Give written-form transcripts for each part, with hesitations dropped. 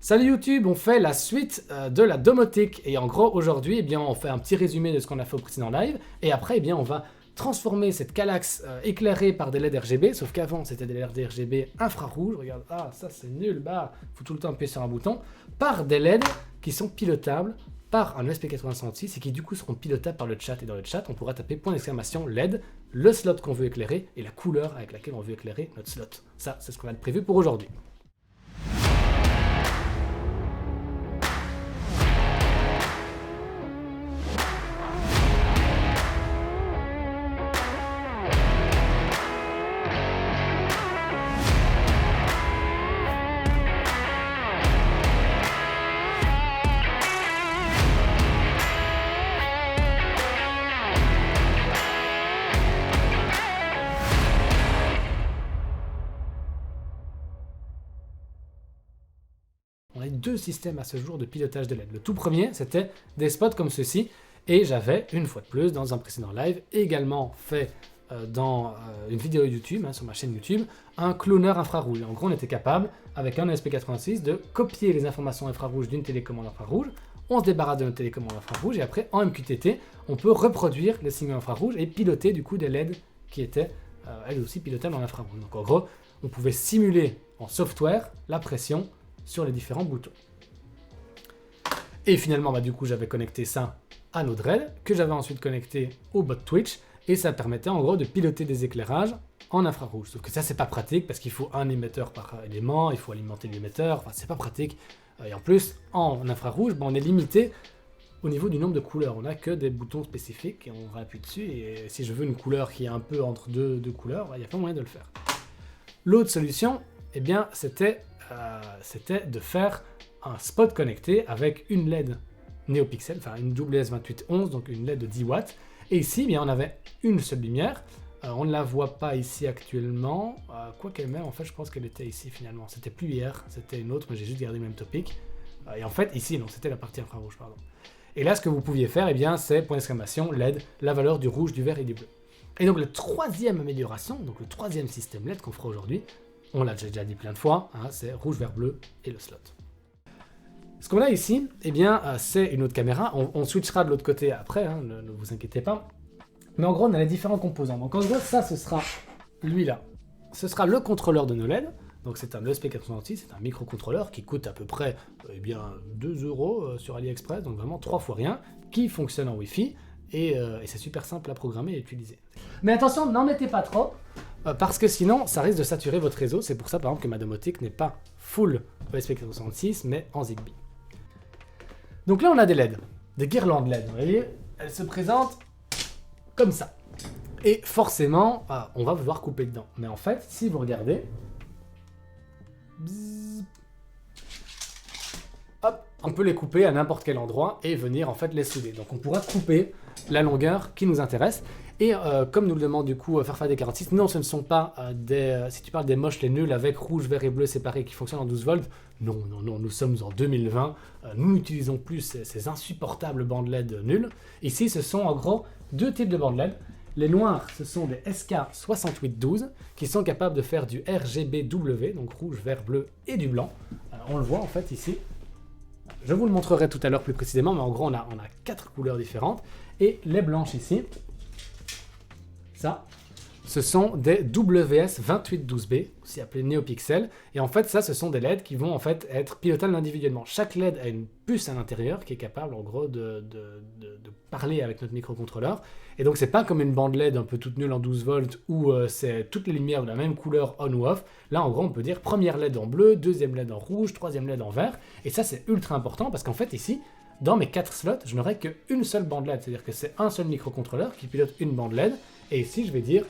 Salut YouTube, on fait la suite de la domotique et en gros aujourd'hui on fait un petit résumé de ce qu'on a fait au précédent live et après on va transformer cette Kallax éclairée par des LED RGB, sauf qu'avant c'était des LED RGB infrarouges, regarde, ah ça c'est nul, faut tout le temps appuyer sur un bouton, par des LED qui sont pilotables par un ESP8266 et qui du coup seront pilotables par le chat, et dans le chat on pourra taper .! LED, le slot qu'on veut éclairer et la couleur avec laquelle on veut éclairer notre slot. Ça c'est ce qu'on a de prévu pour aujourd'hui. On a deux systèmes à ce jour de pilotage de LED. Le tout premier, c'était des spots comme ceci, et j'avais, une fois de plus, dans un précédent live, également fait dans une vidéo YouTube, sur ma chaîne YouTube, un cloner infrarouge. En gros, on était capable, avec un ESP86, de copier les informations infrarouges d'une télécommande infrarouge, on se débarrasse de notre télécommande infrarouge, et après, en MQTT, on peut reproduire les signaux infrarouges et piloter du coup des LED qui étaient, elles aussi, pilotables en infrarouge. Donc en gros, on pouvait simuler en software la pression sur les différents boutons. Et finalement, du coup, j'avais connecté ça à Node-RED, que j'avais ensuite connecté au bot Twitch, et ça permettait en gros de piloter des éclairages en infrarouge. Sauf que ça, c'est pas pratique, parce qu'il faut un émetteur par élément, il faut alimenter l'émetteur, enfin, c'est pas pratique. Et en plus, en infrarouge, on est limité au niveau du nombre de couleurs. On n'a que des boutons spécifiques, et on va appuyer dessus, et si je veux une couleur qui est un peu entre deux couleurs, il n'y a pas moyen de le faire. L'autre solution, c'était de faire un spot connecté avec une LED NeoPixel, enfin une WS2811, donc une LED de 10 watts. Et ici, on avait une seule lumière. On ne la voit pas ici actuellement, quoi qu'elle même, en fait, je pense qu'elle était ici finalement. C'était plus hier, c'était une autre, mais j'ai juste gardé le même topic. Et en fait, ici, non, c'était la partie infrarouge, pardon. Et là, ce que vous pouviez faire, c'est .! LED, la valeur du rouge, du vert et du bleu. Et donc, la troisième amélioration, donc le troisième système LED qu'on fera aujourd'hui, on l'a déjà dit plein de fois, c'est rouge, vert, bleu et le slot. Ce qu'on a ici, c'est une autre caméra. On switchera de l'autre côté après, ne vous inquiétez pas. Mais en gros, on a les différents composants. Donc en gros, ça, ce sera lui-là. Ce sera le contrôleur de nos LED. Donc c'est un ESP8266, c'est un microcontrôleur qui coûte à peu près 2 € sur AliExpress, donc vraiment 3 fois rien, qui fonctionne en Wi-Fi, et c'est super simple à programmer et à utiliser. Mais attention, n'en mettez pas trop, parce que sinon, ça risque de saturer votre réseau. C'est pour ça, par exemple, que ma domotique n'est pas full ESP8266, mais en Zigbee. Donc là, on a des LED, des guirlandes LED. Vous voyez, elles se présentent comme ça. Et forcément, on va vouloir couper dedans. Mais en fait, si vous regardez, hop, on peut les couper à n'importe quel endroit et venir en fait les souder. Donc on pourra couper la longueur qui nous intéresse. Et comme nous le demande du coup Farfadet46, non, ce ne sont pas si tu parles des moches, les nuls avec rouge, vert et bleu séparés qui fonctionnent en 12 volts, non, nous sommes en 2020, nous n'utilisons plus ces insupportables bandes LED nulles. Ici, ce sont en gros deux types de bandes LED. Les noirs, ce sont des SK6812 qui sont capables de faire du RGBW, donc rouge, vert, bleu et du blanc. On le voit en fait ici. Je vous le montrerai tout à l'heure plus précisément, mais en gros, on a 4 couleurs différentes. Et les blanches ici, ça, ce sont des WS2812B, aussi appelés NeoPixel. Et en fait, ça, ce sont des LED qui vont en fait être pilotables individuellement. Chaque LED a une puce à l'intérieur qui est capable en gros de parler avec notre microcontrôleur. Et donc, c'est pas comme une bande LED un peu toute nulle en 12 volts où c'est toutes les lumières de la même couleur on ou off. Là, en gros, on peut dire première LED en bleu, deuxième LED en rouge, troisième LED en vert. Et ça, c'est ultra important parce qu'en fait, ici, dans mes 4 slots, je n'aurai qu'une seule bande LED. C'est-à-dire que c'est un seul microcontrôleur qui pilote une bande LED. Et ici, je vais dire,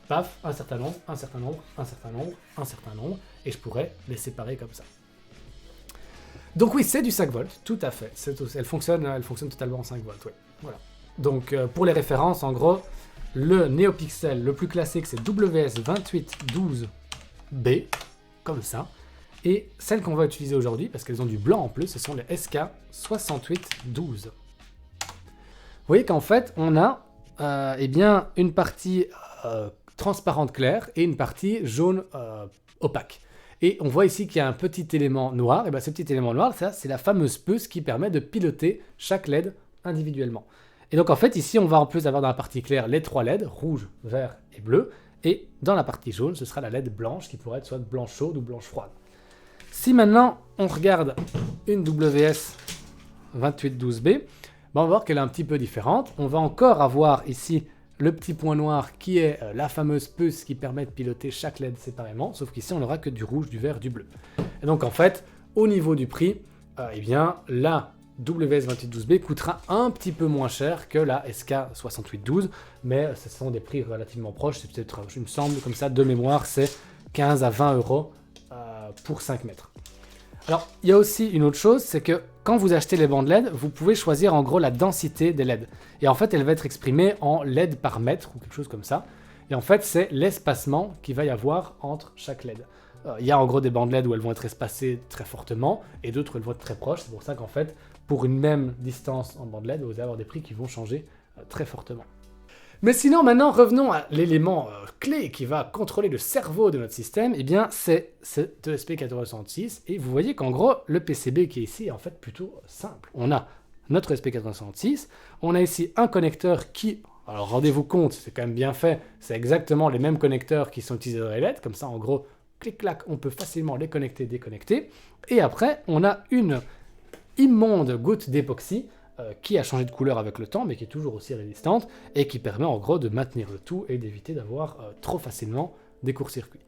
paf, un certain nombre, un certain nombre, un certain nombre, un certain nombre, et je pourrais les séparer comme ça. Donc oui, c'est du 5 volts, tout à fait. Elle fonctionne totalement en 5 volts, ouais. Voilà. Donc pour les références, en gros, le NeoPixel le plus classique, c'est WS2812B, comme ça. Et celles qu'on va utiliser aujourd'hui, parce qu'elles ont du blanc en plus, ce sont les SK6812. Vous voyez qu'en fait, on a une partie transparente claire et une partie jaune opaque. Et on voit ici qu'il y a un petit élément noir. Et bien ce petit élément noir, ça c'est la fameuse puce qui permet de piloter chaque LED individuellement. Et donc en fait ici on va en plus avoir dans la partie claire les 3 LED, rouge, vert et bleu. Et dans la partie jaune, ce sera la LED blanche qui pourrait être soit blanche chaude ou blanche froide. Si maintenant on regarde une WS2812B, ben on va voir qu'elle est un petit peu différente. On va encore avoir ici le petit point noir qui est la fameuse puce qui permet de piloter chaque LED séparément, sauf qu'ici on n'aura que du rouge, du vert, du bleu. Et donc en fait, au niveau du prix, eh bien la WS2812B coûtera un petit peu moins cher que la SK6812, mais ce sont des prix relativement proches, c'est peut-être, il me semble, comme ça, de mémoire, c'est 15 à 20 euros pour 5 mètres. Alors, il y a aussi une autre chose, c'est que quand vous achetez les bandes LED, vous pouvez choisir en gros la densité des LED. Et en fait, elle va être exprimée en LED par mètre ou quelque chose comme ça. Et en fait, c'est l'espacement qu'il va y avoir entre chaque LED. Il y a en gros des bandes LED où elles vont être espacées très fortement et d'autres où elles vont être très proches. C'est pour ça qu'en fait, pour une même distance en bande LED, vous allez avoir des prix qui vont changer très fortement. Mais sinon, maintenant, revenons à l'élément clé qui va contrôler le cerveau de notre système. Eh bien, c'est cet ESP8266. Et vous voyez qu'en gros, le PCB qui est ici est en fait plutôt simple. On a notre ESP8266. On a ici un connecteur qui... Alors, rendez-vous compte, c'est quand même bien fait. C'est exactement les mêmes connecteurs qui sont utilisés dans les LED. Comme ça, en gros, clic-clac, on peut facilement les connecter, déconnecter. Et après, on a une immonde goutte d'époxy qui a changé de couleur avec le temps, mais qui est toujours aussi résistante, et qui permet en gros de maintenir le tout et d'éviter d'avoir trop facilement des courts-circuits.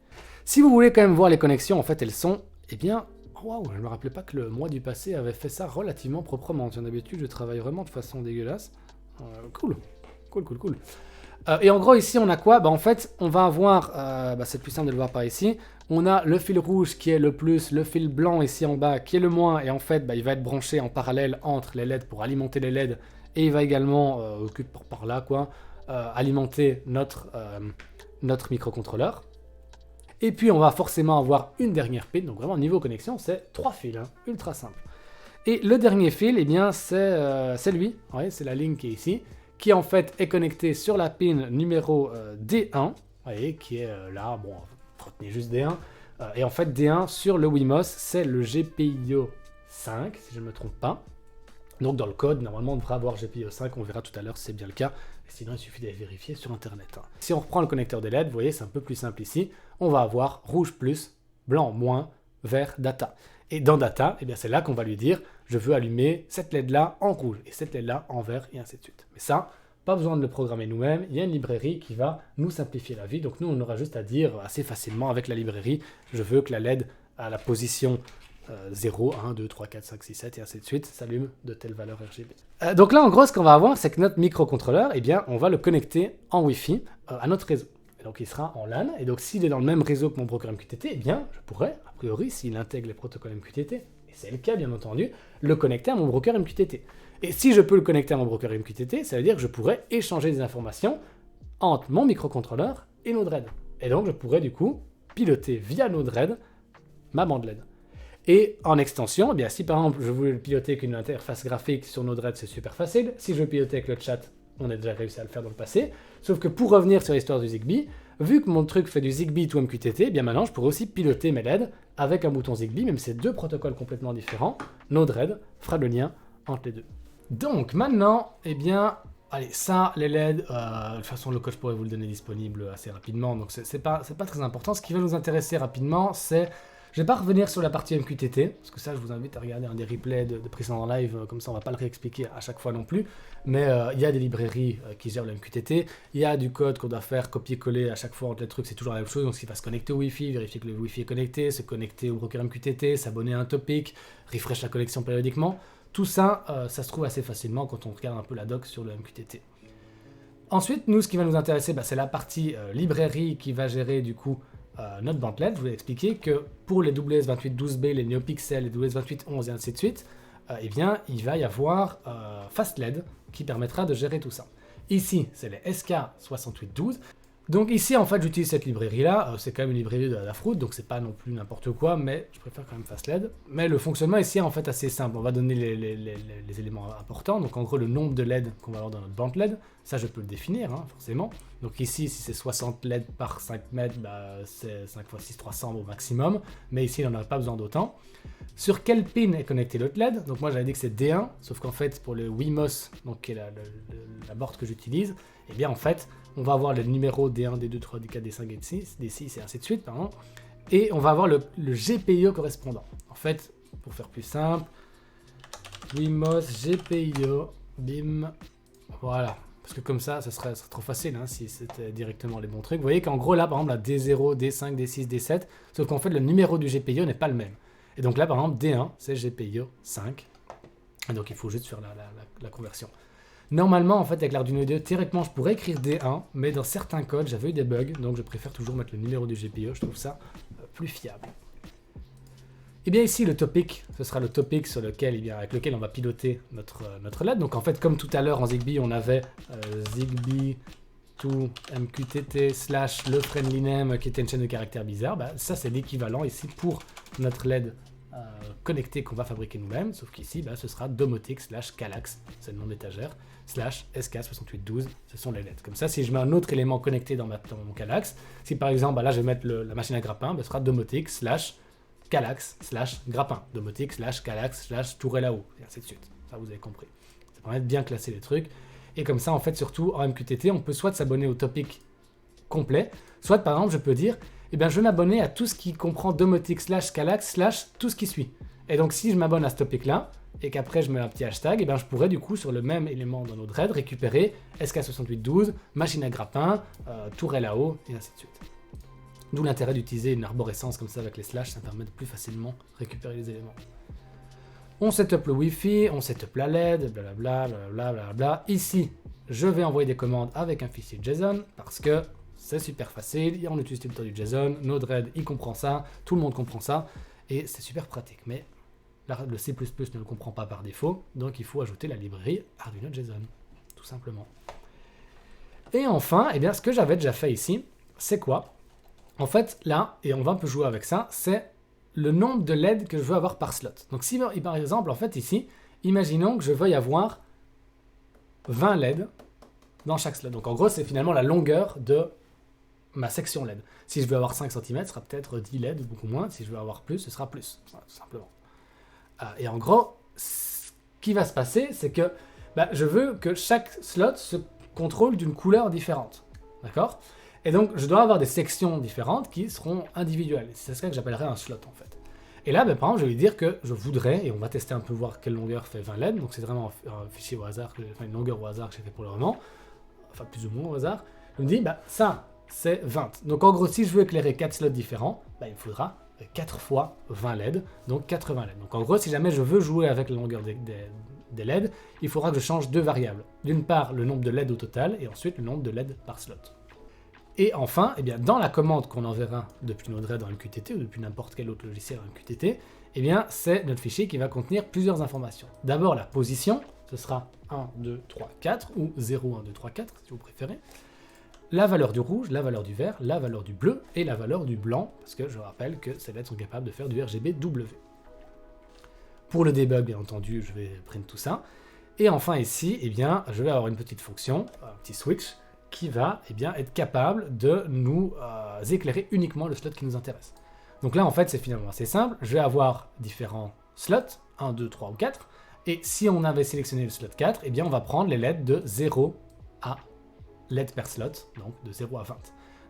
Si vous voulez quand même voir les connexions, en fait elles sont, eh bien, waouh, je ne me rappelais pas que le mois du passé avait fait ça relativement proprement. D'habitude, je travaille vraiment de façon dégueulasse. Cool. Et en gros, ici, on a quoi? En fait, on va avoir, c'est plus simple de le voir par ici, on a le fil rouge qui est le plus, le fil blanc ici en bas qui est le moins, et en fait, il va être branché en parallèle entre les LED pour alimenter les LED, et il va également, par là, alimenter notre microcontrôleur. Et puis, on va forcément avoir une dernière pile, donc vraiment, niveau connexion, c'est 3 fils, ultra simple. Et le dernier fil, eh bien, c'est lui, ouais, c'est la ligne qui est ici, qui en fait est connecté sur la pin numéro D1, voyez, qui est là, bon, retenez juste D1, et en fait D1 sur le Wemos, c'est le GPIO 5, si je ne me trompe pas. Donc dans le code, normalement on devrait avoir GPIO 5, on verra tout à l'heure si c'est bien le cas, et sinon il suffit d'aller vérifier sur internet. Si on reprend le connecteur des LED, vous voyez, c'est un peu plus simple ici, on va avoir rouge plus, blanc moins, vert data. Et dans data, eh bien c'est là qu'on va lui dire je veux allumer cette LED là en rouge et cette LED là en vert et ainsi de suite. Mais ça, pas besoin de le programmer nous-mêmes, il y a une librairie qui va nous simplifier la vie. Donc nous, on aura juste à dire assez facilement avec la librairie je veux que la LED à la position 0, 1, 2, 3, 4, 5, 6, 7 et ainsi de suite s'allume de telle valeur RGB. Donc là, en gros, ce qu'on va avoir, c'est que notre microcontrôleur, eh bien, on va le connecter en Wi-Fi à notre réseau. Donc il sera en LAN, et donc s'il est dans le même réseau que mon broker MQTT, eh bien, je pourrais, a priori, s'il intègre les protocoles MQTT, et c'est le cas bien entendu, le connecter à mon broker MQTT. Et si je peux le connecter à mon broker MQTT, ça veut dire que je pourrais échanger des informations entre mon microcontrôleur et Node-RED. Et donc je pourrais du coup piloter via Node-RED ma bande LED. Et en extension, eh bien, si par exemple je voulais le piloter avec une interface graphique sur Node-RED, c'est super facile. Si je veux piloter avec le chat, on a déjà réussi à le faire dans le passé. Sauf que pour revenir sur l'histoire du Zigbee, vu que mon truc fait du Zigbee to MQTT, eh bien maintenant je pourrais aussi piloter mes LED avec un bouton Zigbee, même si c'est deux protocoles complètement différents. Node-RED fera le lien entre les deux. Donc maintenant, eh bien, allez, ça, les LED, de toute façon le coach pourrait vous le donner disponible assez rapidement, donc c'est pas très important. Ce qui va nous intéresser rapidement, c'est... Je vais pas revenir sur la partie MQTT, parce que ça, je vous invite à regarder un des replays de précédents live, comme ça on va pas le réexpliquer à chaque fois non plus. Mais il y a des librairies qui gèrent le MQTT, il y a du code qu'on doit faire copier-coller à chaque fois entre les trucs, c'est toujours la même chose. Donc il va se connecter au Wi-Fi, vérifier que le Wi-Fi est connecté, se connecter au broker MQTT, s'abonner à un topic, refresh la connexion périodiquement. Tout ça, ça se trouve assez facilement quand on regarde un peu la doc sur le MQTT. Ensuite, nous, ce qui va nous intéresser, c'est la partie librairie qui va gérer du coup notre bande LED. Je vous ai expliqué que pour les WS2812B, les NeoPixel, les WS2811 et ainsi de suite, eh bien, il va y avoir FastLED qui permettra de gérer tout ça. Ici, c'est les SK6812. Donc ici, en fait, j'utilise cette librairie-là. C'est quand même une librairie de Adafruit, donc c'est pas non plus n'importe quoi, mais je préfère quand même FastLED. Mais le fonctionnement ici est en fait assez simple. On va donner les éléments importants. Donc en gros, le nombre de LED qu'on va avoir dans notre bande LED, ça je peux le définir, hein, forcément. Donc ici, si c'est 60 LED par 5 mètres, bah, c'est 5 x 6, 300 au maximum. Mais ici, il n'en a pas besoin d'autant. Sur quel pin est connecté l'autre LED? Donc moi, j'avais dit que c'est D1, sauf qu'en fait, pour le Wemos, donc qui est la board que j'utilise, eh bien en fait, on va avoir le numéro D1, D2, D3, D4, D5, D6, D6 et ainsi de suite, pardon. Et on va avoir le GPIO correspondant. En fait, pour faire plus simple, Wemos GPIO, bim, voilà. Parce que comme ça serait trop facile hein, si c'était directement les bons trucs. Vous voyez qu'en gros là, par exemple, la D0, D5, D6, D7, sauf qu'en fait, le numéro du GPIO n'est pas le même. Et donc là, par exemple, D1, c'est GPIO 5. Et donc il faut juste faire la conversion. Normalement, en fait, avec l'Arduino IDE, théoriquement, je pourrais écrire D1, mais dans certains codes, j'avais eu des bugs, donc je préfère toujours mettre le numéro du GPIO, je trouve ça plus fiable. Et bien ici, le topic, ce sera le topic sur lequel, avec lequel on va piloter notre LED. Donc en fait, comme tout à l'heure en Zigbee, on avait Zigbee to MQTT / le friendly name qui était une chaîne de caractères bizarres. Bah, ça, c'est l'équivalent ici pour notre LED connecté qu'on va fabriquer nous-mêmes, sauf qu'ici, bah, ce sera domotic / Calax, c'est le nom d'étagère, / SK6812, ce sont les LED. Comme ça, si je mets un autre élément connecté dans mon Calax, si par exemple, bah, là, je vais mettre la machine à grappin, bah, ce sera domotic / Calax / grappin, domotic / Calax / tourelle à eau, et ainsi de suite. Ça, vous avez compris. Ça permet de bien classer les trucs. Et comme ça, en fait, surtout en MQTT, on peut soit s'abonner au topic complet, soit par exemple, je peux dire, eh bien, je vais m'abonner à tout ce qui comprend domotic / Calax / tout ce qui suit. Et donc, si je m'abonne à ce topic-là, et qu'après je mets un petit hashtag, eh bien, je pourrais du coup, sur le même élément dans notre RAID, récupérer SK6812, machine à grappin, tourelle à eau, et ainsi de suite. D'où l'intérêt d'utiliser une arborescence comme ça avec les slash, ça permet de plus facilement récupérer les éléments. On setup le Wi-Fi, on setup la LED, blablabla, blablabla, blablabla. Ici, je vais envoyer des commandes avec un fichier JSON, parce que c'est super facile, on utilise tout le temps du JSON, Node-RED, il comprend ça, tout le monde comprend ça, et c'est super pratique. Mais le C++ ne le comprend pas par défaut, donc il faut ajouter la librairie Arduino JSON, tout simplement. Et enfin, eh bien, ce que j'avais déjà fait ici, c'est quoi? En fait, là, et on va un peu jouer avec ça, c'est le nombre de LED que je veux avoir par slot. Donc si par exemple, en fait ici, imaginons que je veuille avoir 20 LED dans chaque slot. Donc en gros, c'est finalement la longueur de ma section LED. Si je veux avoir 5 cm, ce sera peut-être 10 LED ou beaucoup moins. Si je veux avoir plus, ce sera plus, tout simplement. Et en gros, ce qui va se passer, c'est que je veux que chaque slot se contrôle d'une couleur différente. D'accord ? Et donc, je dois avoir des sections différentes qui seront individuelles. C'est ça que j'appellerais un slot, en fait. Et là, par exemple, je vais lui dire que je voudrais, et on va tester un peu voir quelle longueur fait 20 LED. Donc, c'est vraiment un fichier au hasard, une longueur au hasard que j'ai fait pour le moment. Enfin, plus ou moins au hasard. Je me dis, ça, c'est 20. Donc, en gros, si je veux éclairer 4 slots différents, il me faudra 4 fois 20 LED, donc 80 LED. Donc, en gros, si jamais je veux jouer avec la longueur des LED, il faudra que je change deux variables. D'une part, le nombre de LED au total, et ensuite le nombre de LED par slot. Et enfin, eh bien, dans la commande qu'on enverra depuis Node-RED dans MQTT ou depuis n'importe quel autre logiciel en MQTT, eh bien, c'est notre fichier qui va contenir plusieurs informations. D'abord, la position, ce sera 1, 2, 3, 4 ou 0, 1, 2, 3, 4 si vous préférez. La valeur du rouge, la valeur du vert, la valeur du bleu et la valeur du blanc, parce que je rappelle que ces LED sont capables de faire du RGBW. Pour le debug, bien entendu, je vais prendre tout ça. Et enfin ici, eh bien, je vais avoir une petite fonction, un petit switch, qui va être capable de nous éclairer uniquement le slot qui nous intéresse. Donc là, en fait, c'est finalement assez simple. Je vais avoir différents slots, 1, 2, 3 ou 4. Et si on avait sélectionné le slot 4, eh bien, on va prendre les LED de 0 à LED per slot, donc de 0 à 20.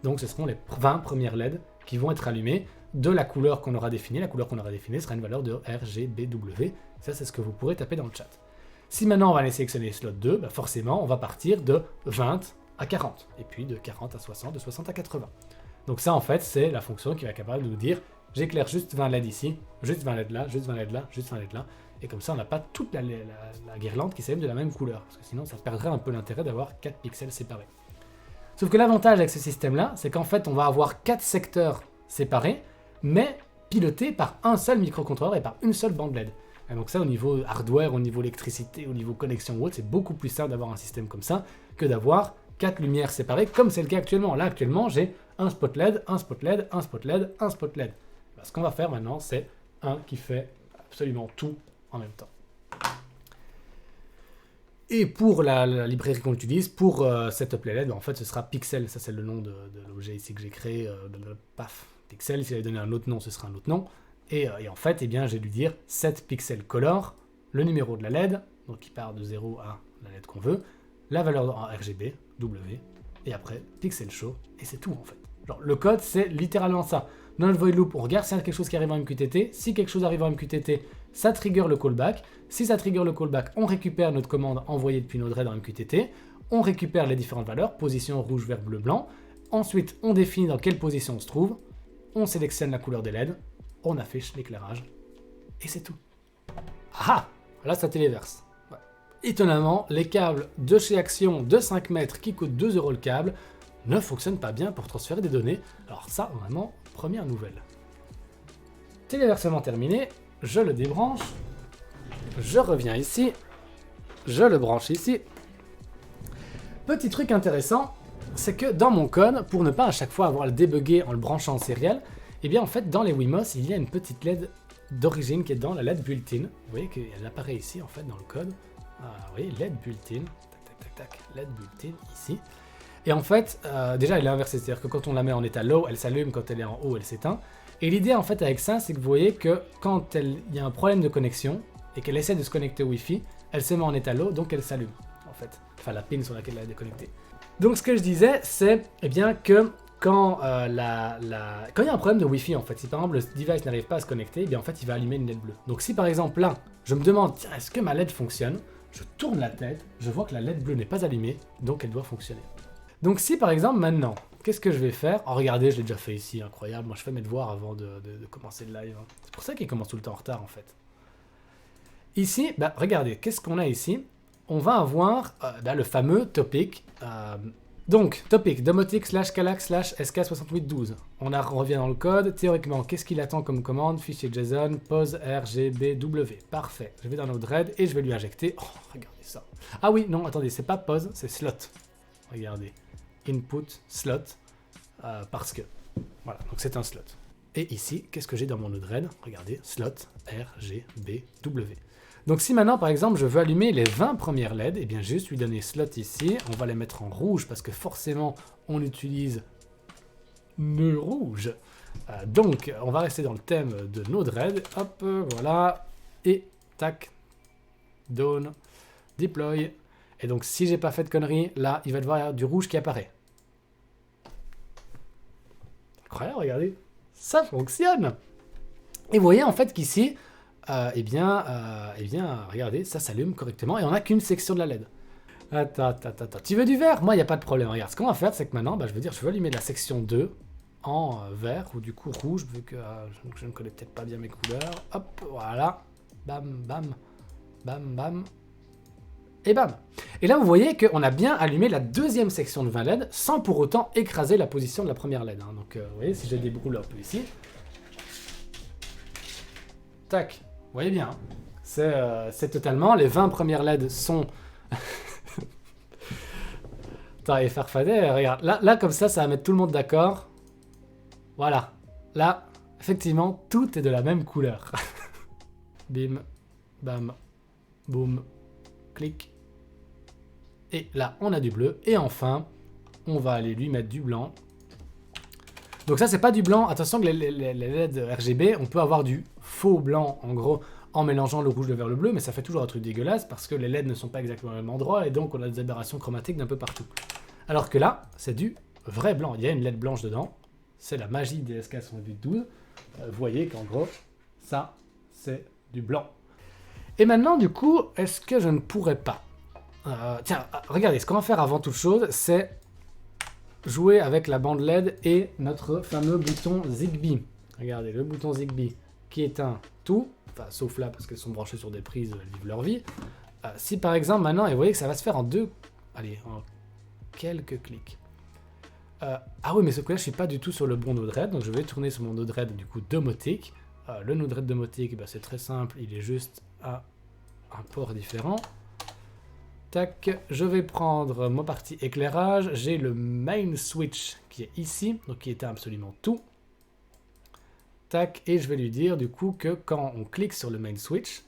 Donc ce seront les 20 premières LED qui vont être allumées de la couleur qu'on aura définie. La couleur qu'on aura définie sera une valeur de RGBW. Ça, c'est ce que vous pourrez taper dans le chat. Si maintenant on va aller sélectionner le slot 2, forcément, on va partir de 20 à 40, et puis de 40 à 60, de 60 à 80. Donc ça, en fait, c'est la fonction qui va être capable de nous dire j'éclaire juste 20 LED ici, juste 20 LED là, juste 20 LED là, juste 20 LED là, et comme ça, on n'a pas toute la guirlande qui s'allume de la même couleur, parce que sinon, ça perdrait un peu l'intérêt d'avoir 4 pixels séparés. Sauf que l'avantage avec ce système-là, c'est qu'en fait, on va avoir 4 secteurs séparés, mais pilotés par un seul microcontrôleur et par une seule bande LED. Et donc ça, au niveau hardware, au niveau électricité, au niveau connexion ou autre, c'est beaucoup plus simple d'avoir un système comme ça que d'avoir 4 lumières séparées, comme c'est le cas actuellement. Là, actuellement, j'ai un spot LED, un spot LED, un spot LED, un spot LED. Ben, ce qu'on va faire maintenant, c'est un qui fait absolument tout en même temps. Et pour la librairie qu'on utilise, pour Setup LED, en fait, ce sera Pixel. Ça, c'est le nom de l'objet ici que j'ai créé. Paf, Pixel. S'il avait donné un autre nom, ce sera un autre nom. Et en fait, eh bien, j'ai dû dire set pixel color, le numéro de la LED, donc qui part de 0 à la LED qu'on veut, la valeur en RGB, W, et après pixel show, et c'est tout en fait. Genre, le code, c'est littéralement ça. Dans le void loop, on regarde s'il y a quelque chose qui arrive en MQTT. Si quelque chose arrive en MQTT, ça trigger le callback. Si ça trigger le callback, on récupère notre commande envoyée depuis Node-RED en MQTT. On récupère les différentes valeurs, position rouge, vert, bleu, blanc. Ensuite, on définit dans quelle position on se trouve. On sélectionne la couleur des LED. On affiche l'éclairage. Et c'est tout. Ah! Là, ça téléverse. Ouais. Étonnamment, les câbles de chez Action de 5 mètres qui coûtent 2 € le câble ne fonctionnent pas bien pour transférer des données. Alors ça, vraiment, première nouvelle. Téléversement terminé, je le débranche, je reviens ici, je le branche ici. Petit truc intéressant, c'est que dans mon code, pour ne pas à chaque fois avoir à le débugger en le branchant en serial, eh bien en fait dans les Wemos, il y a une petite LED d'origine qui est dans la LED built-in. Vous voyez qu'elle apparaît ici en fait dans le code. Ah, vous voyez, LED built-in, tac tac tac tac, LED built-in ici. Et en fait, déjà elle est inversée, c'est-à-dire que quand on la met en état low, elle s'allume, quand elle est en haut, elle s'éteint. Et l'idée en fait avec ça, c'est que vous voyez que quand il y a un problème de connexion et qu'elle essaie de se connecter au Wi-Fi, elle se met en état low, donc elle s'allume en fait. Enfin la pin sur laquelle elle est déconnectée. Donc ce que je disais, c'est eh bien que quand il y a un problème de Wi-Fi en fait, si par exemple le device n'arrive pas à se connecter, eh bien en fait il va allumer une LED bleue. Donc si par exemple là, je me demande, tiens, est-ce que ma LED fonctionne? Je tourne la tête, je vois que la LED bleue n'est pas allumée, donc elle doit fonctionner. Donc si par exemple maintenant, qu'est-ce que je vais faire? Oh regardez, je l'ai déjà fait ici, incroyable, moi je fais mes devoirs avant de commencer le live. C'est pour ça qu'il commence tout le temps en retard en fait. Ici, bah, regardez, qu'est-ce qu'on a ici? On va avoir le fameux topic. Donc, topic, domotic /calax /sk6812. On revient dans le code. Théoriquement, qu'est-ce qu'il attend comme commande? Fichier JSON, pose RGBW. Parfait. Je vais dans Node-RED et je vais lui injecter. Oh, regardez ça. Ah oui, non, attendez, c'est pas pose, c'est slot. Regardez. Input, slot. Parce que. Voilà, donc c'est un slot. Et ici, qu'est-ce que j'ai dans mon Node-RED? Regardez, slot RGBW. Donc si maintenant, par exemple, je veux allumer les 20 premières LED, eh bien juste lui donner slot ici, on va les mettre en rouge parce que forcément, on utilise le rouge. Donc, on va rester dans le thème de Node-RED. Hop, voilà. Et tac, down, deploy. Et donc, si j'ai pas fait de conneries, là, il va devoir y avoir du rouge qui apparaît. Incroyable, regardez. Ça fonctionne. Et vous voyez en fait qu'ici, eh bien, regardez, ça s'allume correctement et on n'a qu'une section de la LED. Attends. Tu veux du vert? Moi, il n'y a pas de problème. Regarde, ce qu'on va faire, c'est que maintenant, je veux allumer la section 2 en vert ou du coup rouge, vu que je ne connais peut-être pas bien mes couleurs. Hop, voilà. Bam, bam, bam, bam. Et bam. Et là, vous voyez qu'on a bien allumé la deuxième section de 20 LED sans pour autant écraser la position de la première LED. Hein. Donc, vous voyez, si je déboule un peu ici. Tac. Vous voyez bien, hein. C'est totalement, les 20 premières LED sont... Attends, et farfadet, regarde, là comme ça va mettre tout le monde d'accord. Voilà, là, effectivement, tout est de la même couleur. Bim, bam, boum, clic. Et là, on a du bleu, et enfin, on va aller lui mettre du blanc. Donc ça, c'est pas du blanc. Attention que les LED RGB, on peut avoir du faux blanc, en gros, en mélangeant le rouge, le vert, le bleu, mais ça fait toujours un truc dégueulasse parce que les LED ne sont pas exactement au même endroit et donc on a des aberrations chromatiques d'un peu partout. Alors que là, c'est du vrai blanc. Il y a une LED blanche dedans. C'est la magie des SK6812. Vous voyez qu'en gros, ça, c'est du blanc. Et maintenant, du coup, est-ce que je ne pourrais pas... tiens, regardez, ce qu'on va faire avant toute chose, c'est jouer avec la bande LED et notre fameux bouton Zigbee. Regardez, le bouton Zigbee qui éteint tout, enfin, sauf là parce qu'elles sont branchées sur des prises, elles vivent leur vie. Si par exemple maintenant, et vous voyez que ça va se faire en en quelques clics. Ah oui, mais ce coup-là, je suis pas du tout sur le bon Node-RED, donc je vais tourner sur mon Node-RED du coup domotique. Le Node-RED domotique, c'est très simple, il est juste à un port différent. Tac, je vais prendre ma partie éclairage. J'ai le main switch qui est ici, donc qui éteint absolument tout. Tac, et je vais lui dire du coup que quand on clique sur le main switch,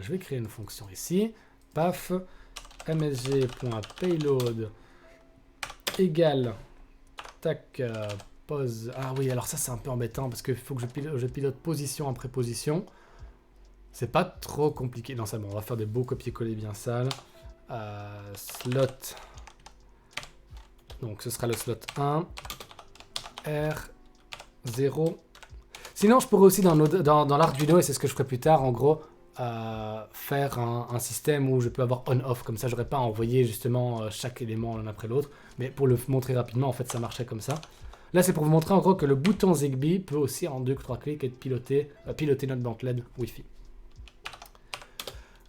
je vais créer une fonction ici. Paf, msg.payload égale, tac, pose. Ah oui, alors ça c'est un peu embêtant parce qu'il faut que je pilote position après position. C'est pas trop compliqué. Non, c'est bon, on va faire des beaux copier-coller bien sales. Slot. Donc ce sera le slot 1. R0. Sinon, je pourrais aussi dans l'Arduino, et c'est ce que je ferai plus tard, en gros, faire un système où je peux avoir on-off. Comme ça, je n'aurais pas à envoyer justement chaque élément l'un après l'autre. Mais pour le montrer rapidement, en fait, ça marchait comme ça. Là, c'est pour vous montrer en gros que le bouton Zigbee peut aussi, en 2-3 clics, être piloter notre bande LED Wi-Fi.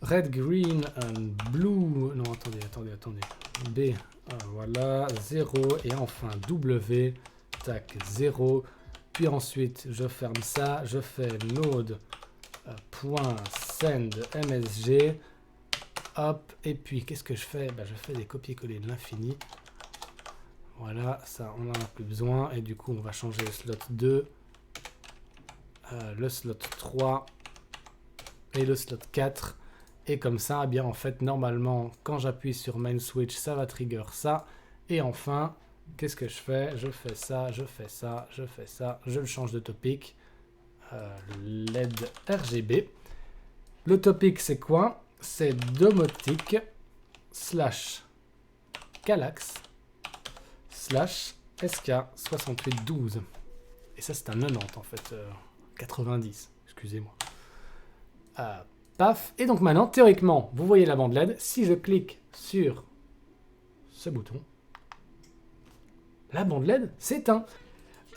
Red, green and blue. Non, attendez. B, voilà, 0. Et enfin, W, tac, 0. Puis ensuite, je ferme ça. Je fais node .send msg. Hop. Et puis, qu'est-ce que je fais? Je fais des copier-coller de l'infini. Voilà, ça, on n'en a plus besoin. Et du coup, on va changer le slot 2, le slot 3 et le slot 4. Et comme ça, eh bien en fait, normalement, quand j'appuie sur main switch, ça va trigger ça. Et enfin, qu'est-ce que je fais? Je fais ça, je fais ça, je fais ça. Je le change de topic. LED RGB. Le topic, c'est quoi? C'est domotique slash Kallax slash SK6812. Et ça, c'est un 90 en fait. 90, excusez-moi. Paf. Et donc maintenant, théoriquement, vous voyez la bande LED. Si je clique sur ce bouton, la bande LED s'éteint.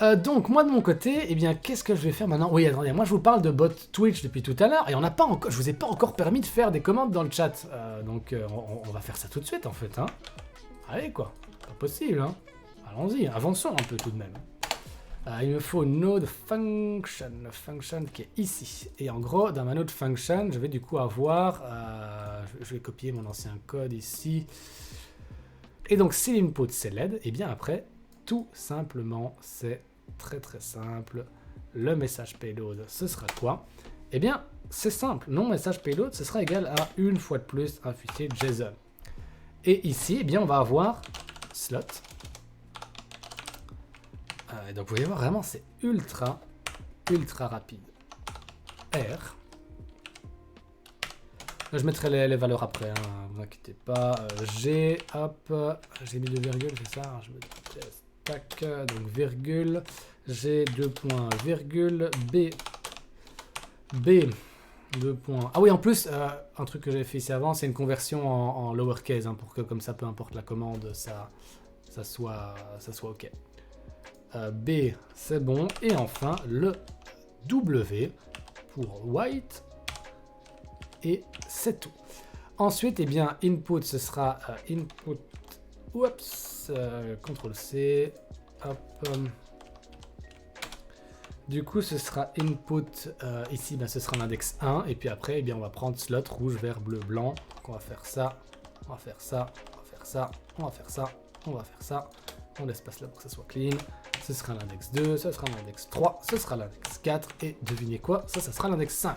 Donc moi de mon côté, eh bien qu'est-ce que je vais faire maintenant? Oui, attendez, moi je vous parle de bot Twitch depuis tout à l'heure et je vous ai pas encore permis de faire des commandes dans le chat. Donc on va faire ça tout de suite en fait. Hein. Allez quoi, pas possible. Hein. Allons-y, avançons un peu tout de même. Il me faut node function qui est ici. Et en gros, dans ma node function, je vais du coup avoir... je vais copier mon ancien code ici. Et donc, si l'input c'est LED, et bien après, tout simplement, c'est très très simple. Le message payload, ce sera quoi? Eh bien, c'est simple. Non message payload, ce sera égal à une fois de plus un fichier JSON. Et ici, eh bien, on va avoir slot. Donc vous voyez voir vraiment c'est ultra rapide. R. Là, je mettrai les valeurs après, hein, vous inquiétez pas. G, hop, j'ai mis 2 virgules, c'est ça, je me teste, tac, donc virgule, G 2 points, virgule, B 2 points. Ah oui, en plus, un truc que j'avais fait ici avant, c'est une conversion en lowercase, hein, pour que comme ça, peu importe la commande, ça soit OK. B, c'est bon. Et enfin, le W pour white. Et c'est tout. Ensuite, eh bien, input, ce sera input. Oups, CTRL-C. Hop. Du coup, ce sera input. Ici, ben, ce sera l'index 1. Et puis après, eh bien, on va prendre slot rouge, vert, bleu, blanc. Donc, on va faire ça. On va faire ça. On va faire ça. On va faire ça. On va faire ça. On laisse passer là pour que ça soit clean. Ce sera l'index 2, ce sera l'index 3, ce sera l'index 4, et devinez quoi, ça sera l'index 5.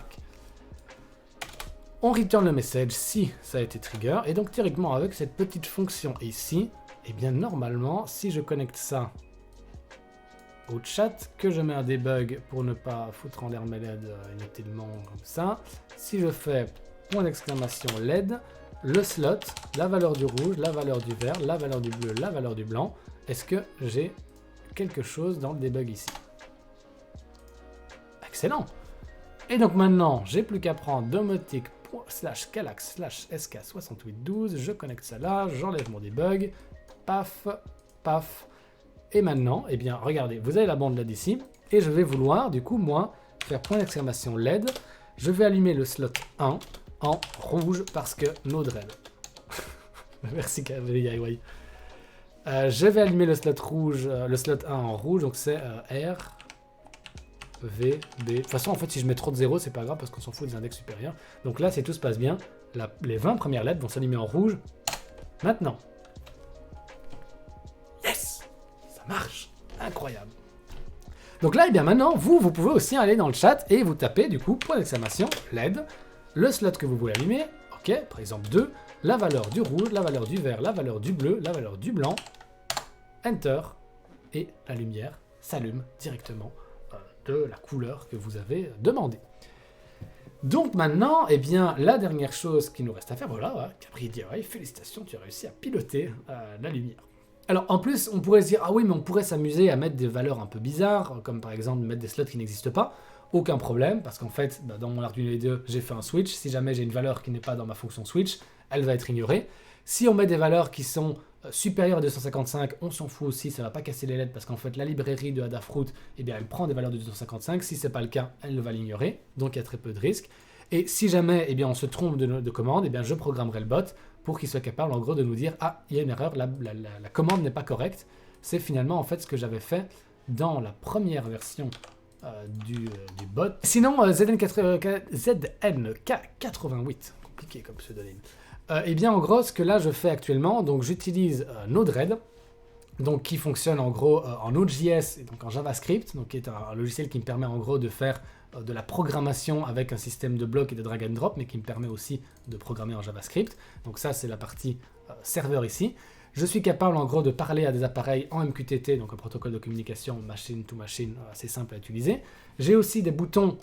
On return le message si ça a été trigger, et donc théoriquement avec cette petite fonction ici, et bien normalement, si je connecte ça au chat, que je mets un debug pour ne pas foutre en l'air mes LED inutilement comme ça, si je fais point d'exclamation LED, le slot, la valeur du rouge, la valeur du vert, la valeur du bleu, la valeur du blanc, est-ce que j'ai quelque chose dans le debug ici? Excellent. Et donc maintenant, j'ai plus qu'à prendre domotique slash Kallax slash SK6812, je connecte ça là, j'enlève mon debug, paf, paf. Et maintenant, eh bien, regardez, vous avez la bande LED ici, et je vais vouloir, du coup, moi, faire point d'exclamation LED. Je vais allumer le slot 1 en rouge parce que node red. Merci KVIY. Je vais allumer le slot rouge, le slot 1 en rouge, donc c'est R, V, B. De toute façon, en fait, si je mets trop de 0, c'est pas grave parce qu'on s'en fout des index supérieurs. Donc là, si tout se passe bien, les 20 premières lettres vont s'allumer en rouge Maintenant. Yes! Ça marche! Incroyable! Donc là, eh bien maintenant, vous pouvez aussi aller dans le chat et vous tapez du coup, point d'exclamation, LED, le slot que vous voulez allumer, ok, par exemple 2, la valeur du rouge, la valeur du vert, la valeur du bleu, la valeur du blanc, Enter, et la lumière s'allume directement de la couleur que vous avez demandé. Donc maintenant, eh bien, la dernière chose qui nous reste à faire, voilà, Capri dit, ouais, félicitations, tu as réussi à piloter la lumière. Alors en plus, on pourrait se dire, ah oui, mais on pourrait s'amuser à mettre des valeurs un peu bizarres, comme par exemple mettre des slots qui n'existent pas. Aucun problème, parce qu'en fait, dans mon Arduino IDE, j'ai fait un switch. Si jamais j'ai une valeur qui n'est pas dans ma fonction switch, elle va être ignorée. Si on met des valeurs qui sont supérieures à 255, on s'en fout aussi, ça ne va pas casser les LED, parce qu'en fait, la librairie de Adafruit, eh bien, elle prend des valeurs de 255. Si ce n'est pas le cas, elle va l'ignorer, donc il y a très peu de risques. Et si jamais eh bien, on se trompe de commande, eh bien, je programmerai le bot pour qu'il soit capable en gros de nous dire « Ah, il y a une erreur, la commande n'est pas correcte ». C'est finalement en fait ce que j'avais fait dans la première version du bot. Sinon, ZNK88, compliqué comme pseudonyme, eh bien en gros ce que là je fais actuellement, donc j'utilise Node-RED, donc qui fonctionne en gros en Node.js et donc en JavaScript, donc qui est un logiciel qui me permet en gros de faire de la programmation avec un système de blocs et de drag and drop, mais qui me permet aussi de programmer en JavaScript. Donc ça, c'est la partie serveur ici. Je suis capable en gros de parler à des appareils en MQTT, donc un protocole de communication machine to machine assez simple à utiliser. J'ai aussi des boutons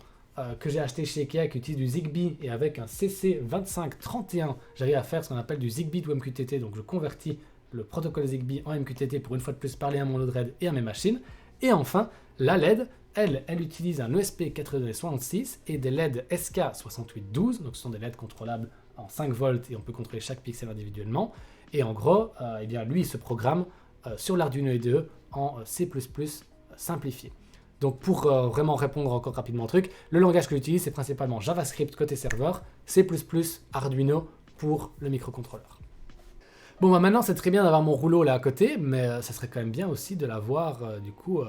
que j'ai acheté chez Ikea qui utilisent du Zigbee, et avec un CC2531, j'arrive à faire ce qu'on appelle du Zigbee to MQTT, donc je convertis le protocole Zigbee en MQTT pour une fois de plus parler à mon Node-RED et à mes machines. Et enfin, la LED, elle utilise un ESP8266 et des LED SK6812, donc ce sont des LED contrôlables en 5 volts et on peut contrôler chaque pixel individuellement. Et en gros, eh bien, lui, il se programme sur l'Arduino IDE en C++ simplifié. Donc pour vraiment répondre encore rapidement au truc, le langage que j'utilise, c'est principalement JavaScript côté serveur, C++, Arduino pour le microcontrôleur. Bon, bah maintenant, c'est très bien d'avoir mon rouleau là à côté, mais ça serait quand même bien aussi de l'avoir, du coup,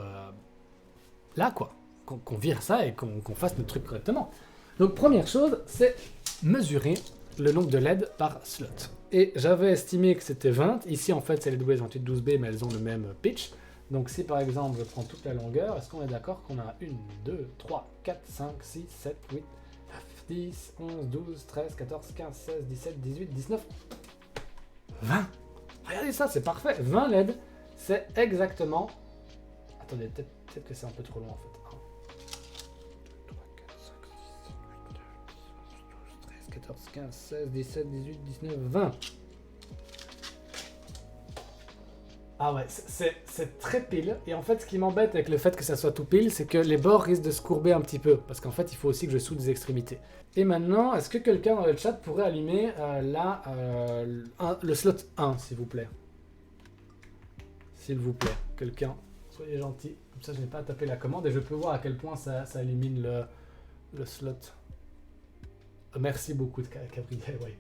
là, quoi. Qu'on vire ça et qu'on fasse notre truc correctement. Donc, première chose, c'est mesurer le nombre de LED par slot. Et j'avais estimé que c'était 20. Ici, en fait, c'est les W2812B, mais elles ont le même pitch. Donc, si par exemple, je prends toute la longueur, est-ce qu'on est d'accord qu'on a 1, 2, 3, 4, 5, 6, 7, 8, 9, 10, 11, 12, 13, 14, 15, 16, 17, 18, 19... 20. Regardez ça, c'est parfait. 20 LED, c'est exactement... Attendez, peut-être que c'est un peu trop long en fait. 1, 2, 3, 4, 5, 6, 7, 8, 9, 10, 11, 12, 13, 14, 15, 16, 17, 18, 19, 20. Ah ouais, c'est très pile. Et en fait, ce qui m'embête avec le fait que ça soit tout pile, c'est que les bords risquent de se courber un petit peu. Parce qu'en fait, il faut aussi que je soude des extrémités. Et maintenant, est-ce que quelqu'un dans le chat pourrait allumer le slot 1, s'il vous plaît? S'il vous plaît, quelqu'un. Soyez gentil. Comme ça, je n'ai pas à taper la commande et je peux voir à quel point ça élimine le slot. Merci beaucoup, Gabriel, oui.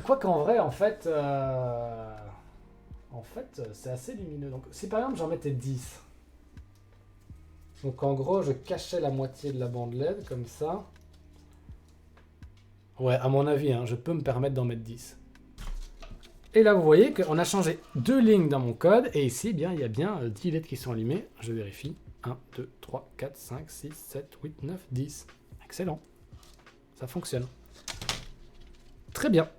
Quoi qu'en vrai, en fait, c'est assez lumineux. Donc, si par exemple j'en mettais 10, donc en gros, je cachais la moitié de la bande LED comme ça. Ouais, à mon avis, hein, je peux me permettre d'en mettre 10. Et là, vous voyez qu'on a changé 2 lignes dans mon code. Et ici, bien, il y a bien 10 LED qui sont allumées. Je vérifie. 1, 2, 3, 4, 5, 6, 7, 8, 9, 10. Excellent. Ça fonctionne. Très bien.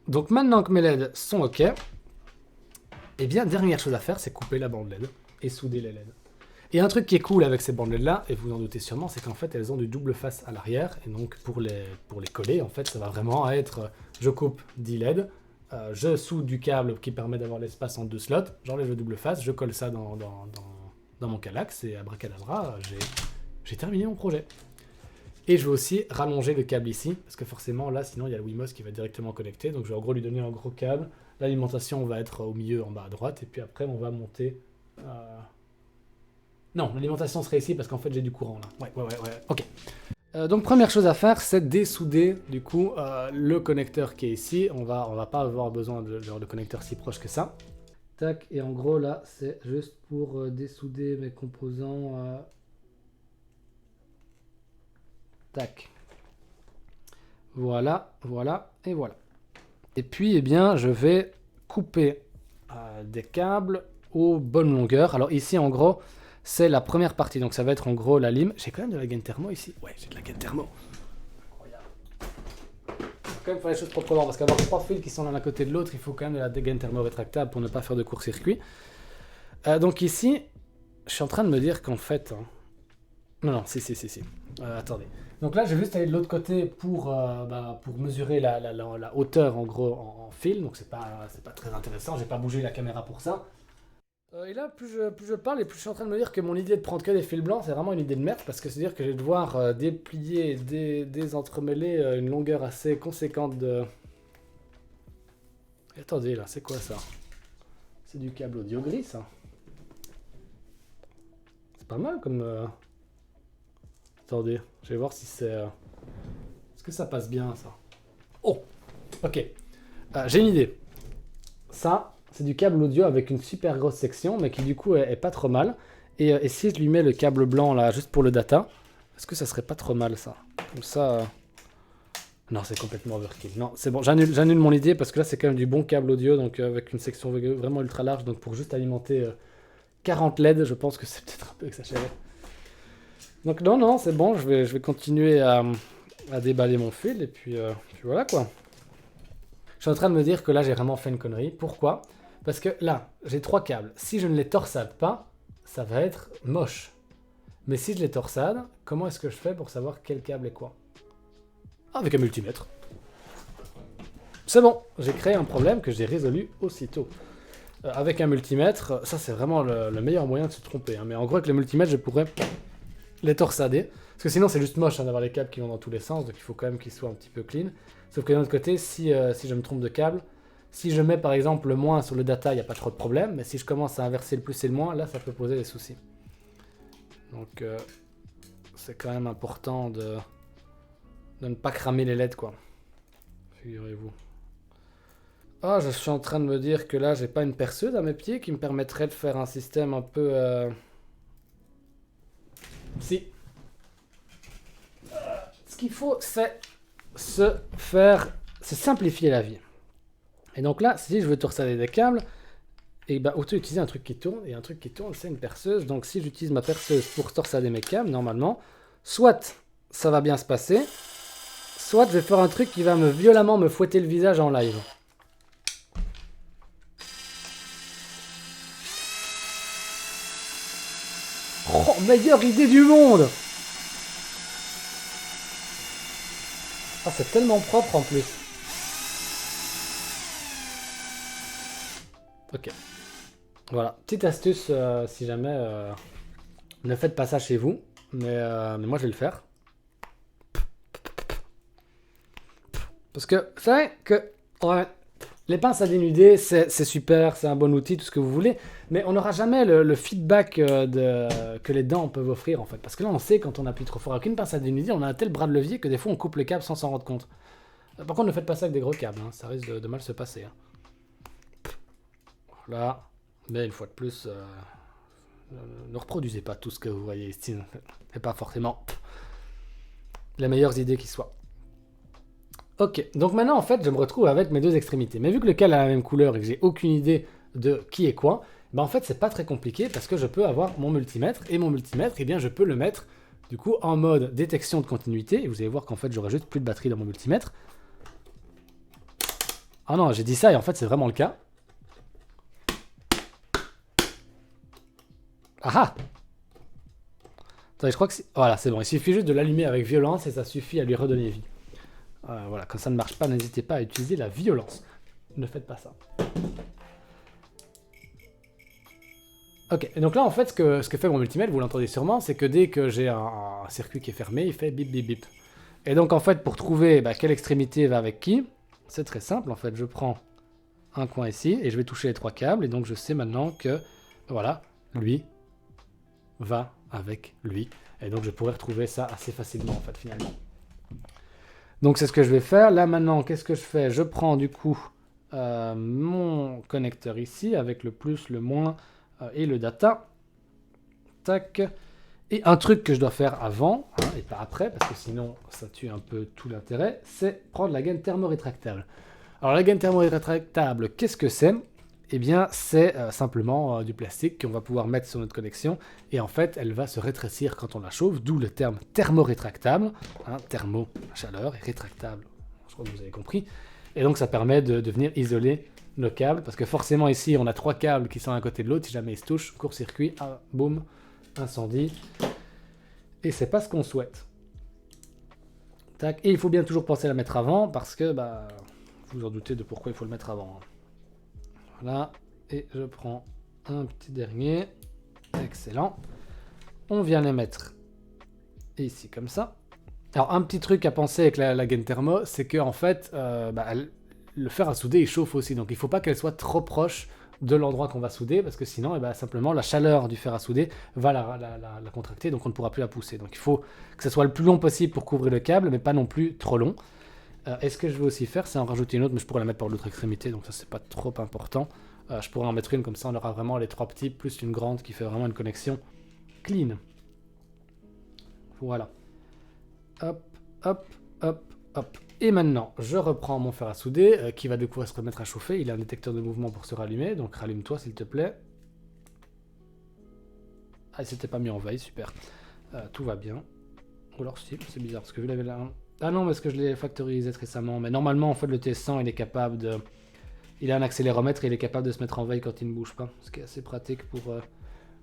Donc maintenant que mes LED sont OK, eh bien, dernière chose à faire, c'est couper la bande LED et souder les LED. Et un truc qui est cool avec ces bandes LED là, et vous en doutez sûrement, c'est qu'en fait, elles ont du double face à l'arrière. Et donc, pour les coller, en fait, ça va vraiment être, je coupe 10 LED, je soude du câble qui permet d'avoir l'espace en 2 slots, j'enlève le double face, je colle ça dans mon Kallax, et abracadabra, j'ai terminé mon projet. Et je vais aussi rallonger le câble ici, parce que forcément, là, sinon, il y a le Wimos qui va directement connecter. Donc, je vais en gros lui donner un gros câble. L'alimentation va être au milieu, en bas à droite. Et puis après, on va monter... Non, l'alimentation serait ici, parce qu'en fait, j'ai du courant, là. Ouais, ok. Donc, première chose à faire, c'est dessouder, du coup, le connecteur qui est ici. On va pas avoir besoin de connecteur si proche que ça. Tac, et en gros, là, c'est juste pour dessouder mes composants... Tac. Voilà, voilà et voilà. Et puis, eh bien, je vais couper des câbles aux bonnes longueurs. Alors ici, en gros, c'est la première partie. Donc ça va être en gros la lime. J'ai quand même de la gaine thermo ici. Ouais, j'ai de la gaine thermo. Incroyable. Il faut quand même faire les choses proprement. Parce qu'avoir 3 fils qui sont l'un à côté de l'autre, il faut quand même de la gaine thermo rétractable pour ne pas faire de court-circuit. Donc ici, je suis en train de me dire qu'en fait... Non, si. Attendez. Donc là, je vais juste aller de l'autre côté pour mesurer la hauteur en gros en fil. Donc c'est pas très intéressant. J'ai pas bougé la caméra pour ça. Et là, plus je parle et plus je suis en train de me dire que mon idée de prendre que des fils blancs, c'est vraiment une idée de merde parce que c'est-à-dire que je vais devoir déplier, désentremêler une longueur assez conséquente de... Et attendez, là, c'est quoi ça? C'est du câble audio gris, ça. C'est pas mal comme... Attendez, je vais voir si c'est... Est-ce que ça passe bien, ça? Oh, ok. J'ai une idée. Ça, c'est du câble audio avec une super grosse section, mais qui du coup est pas trop mal. Et si je lui mets le câble blanc, là, juste pour le data, est-ce que ça serait pas trop mal, ça? Comme ça... Non, c'est complètement overkill. Non, c'est bon, j'annule mon idée, parce que là, c'est quand même du bon câble audio, donc avec une section vraiment ultra large, donc pour juste alimenter 40 LED, je pense que c'est peut-être un peu exagéré. Donc non, c'est bon, je vais continuer à déballer mon fil, et puis voilà quoi. Je suis en train de me dire que là j'ai vraiment fait une connerie. Pourquoi? Parce que là, j'ai 3 câbles. Si je ne les torsade pas, ça va être moche. Mais si je les torsade, comment est-ce que je fais pour savoir quel câble est quoi? Avec un multimètre. C'est bon, j'ai créé un problème que j'ai résolu aussitôt. Avec un multimètre, ça c'est vraiment le meilleur moyen de se tromper. Hein. Mais en gros avec le multimètre, je pourrais... les torsader. Parce que sinon c'est juste moche hein, d'avoir les câbles qui vont dans tous les sens, donc il faut quand même qu'ils soient un petit peu clean. Sauf que d'un autre côté, si je me trompe de câble, si je mets par exemple le moins sur le data, il n'y a pas trop de problème, mais si je commence à inverser le plus et le moins, là ça peut poser des soucis. Donc c'est quand même important de ne pas cramer les LED quoi. Figurez-vous. Ah, je suis en train de me dire que là j'ai pas une perceuse à mes pieds qui me permettrait de faire un système un peu... Si. Ce qu'il faut, c'est se simplifier la vie. Et donc là, si je veux torsader des câbles, et bah autant utiliser un truc qui tourne, et un truc qui tourne, c'est une perceuse. Donc si j'utilise ma perceuse pour torsader mes câbles, normalement, soit ça va bien se passer, soit je vais faire un truc qui va violemment me fouetter le visage en live. Oh, meilleure idée du monde! Ah, c'est tellement propre en plus. Ok. Voilà, petite astuce si jamais ne faites pas ça chez vous, mais moi je vais le faire. Parce que c'est vrai que ouais, les pinces à dénuder, c'est super, c'est un bon outil, tout ce que vous voulez, mais on n'aura jamais le feedback que les dents peuvent offrir en fait. Parce que là on sait quand on appuie trop fort avec une pince à dénuder, on a un tel bras de levier que des fois on coupe le câble sans s'en rendre compte. Par contre ne faites pas ça avec des gros câbles, hein, ça risque de mal se passer. Hein. Voilà. Mais une fois de plus, ne reproduisez pas tout ce que vous voyez ici. C'est pas forcément les meilleures idées qui soient. Ok, donc maintenant en fait je me retrouve avec mes deux extrémités. Mais vu que le câble a la même couleur et que j'ai aucune idée de qui est quoi, ben en fait c'est pas très compliqué parce que je peux avoir mon multimètre. Et mon multimètre, eh bien je peux le mettre du coup en mode détection de continuité. Et vous allez voir qu'en fait j'aurai juste plus de batterie dans mon multimètre. Ah non, j'ai dit ça et en fait c'est vraiment le cas. Ah ah! Attendez, je crois que c'est... Voilà, c'est bon. Il suffit juste de l'allumer avec violence et ça suffit à lui redonner vie. Voilà, quand ça ne marche pas, n'hésitez pas à utiliser la violence. Ne faites pas ça. Ok, et donc là, en fait, ce que fait mon multimètre, vous l'entendez sûrement, c'est que dès que j'ai un circuit qui est fermé, il fait bip bip bip. Et donc, en fait, pour trouver quelle extrémité va avec qui, c'est très simple. En fait, je prends un coin ici et je vais toucher les 3 câbles. Et donc, je sais maintenant que, voilà, lui va avec lui. Et donc, je pourrais retrouver ça assez facilement, en fait, finalement. Donc, c'est ce que je vais faire. Là, maintenant, qu'est-ce que je fais? Je prends, du coup, mon connecteur ici, avec le plus, le moins et le data. Tac. Et un truc que je dois faire avant, hein, et pas après, parce que sinon, ça tue un peu tout l'intérêt, c'est prendre la gaine thermorétractable. Alors la gaine thermo rétractable, qu'est-ce que c'est? Eh bien, c'est simplement du plastique qu'on va pouvoir mettre sur notre connexion et en fait, elle va se rétrécir quand on la chauffe, d'où le terme thermorétractable, hein, thermo, chaleur, et rétractable, je crois que vous avez compris. Et donc, ça permet de venir isoler nos câbles, parce que forcément ici, on a 3 câbles qui sont à côté de l'autre, si jamais ils se touchent, court-circuit, ah, boum, incendie, et c'est pas ce qu'on souhaite. Tac. Et il faut bien toujours penser à la mettre avant, parce que, bah, vous vous en doutez de pourquoi il faut le mettre avant. Voilà, et je prends un petit dernier, excellent. On vient les mettre ici comme ça. Alors un petit truc à penser avec la gaine thermo, c'est que en fait, le fer à souder il chauffe aussi, donc il ne faut pas qu'elle soit trop proche de l'endroit qu'on va souder, parce que sinon, simplement la chaleur du fer à souder va la contracter, donc on ne pourra plus la pousser. Donc il faut que ce soit le plus long possible pour couvrir le câble, mais pas non plus trop long. Et ce que je vais aussi faire, c'est en rajouter une autre, mais je pourrais la mettre par l'autre extrémité, donc ça c'est pas trop important. Je pourrais en mettre une, comme ça on aura vraiment les 3 petits, plus une grande qui fait vraiment une connexion clean. Voilà. Hop, hop, hop, hop. Et maintenant, je reprends mon fer à souder, qui va du coup se remettre à chauffer. Il a un détecteur de mouvement pour se rallumer, donc rallume-toi s'il te plaît. Ah, il s'était pas mis en veille, super. Tout va bien. Ou alors si, c'est bizarre, parce que vu la... Ah non, parce que je l'ai factorisé récemment. Mais normalement, en fait, le T100, il est capable de... Il a un accéléromètre et il est capable de se mettre en veille quand il ne bouge pas. Ce qui est assez pratique pour...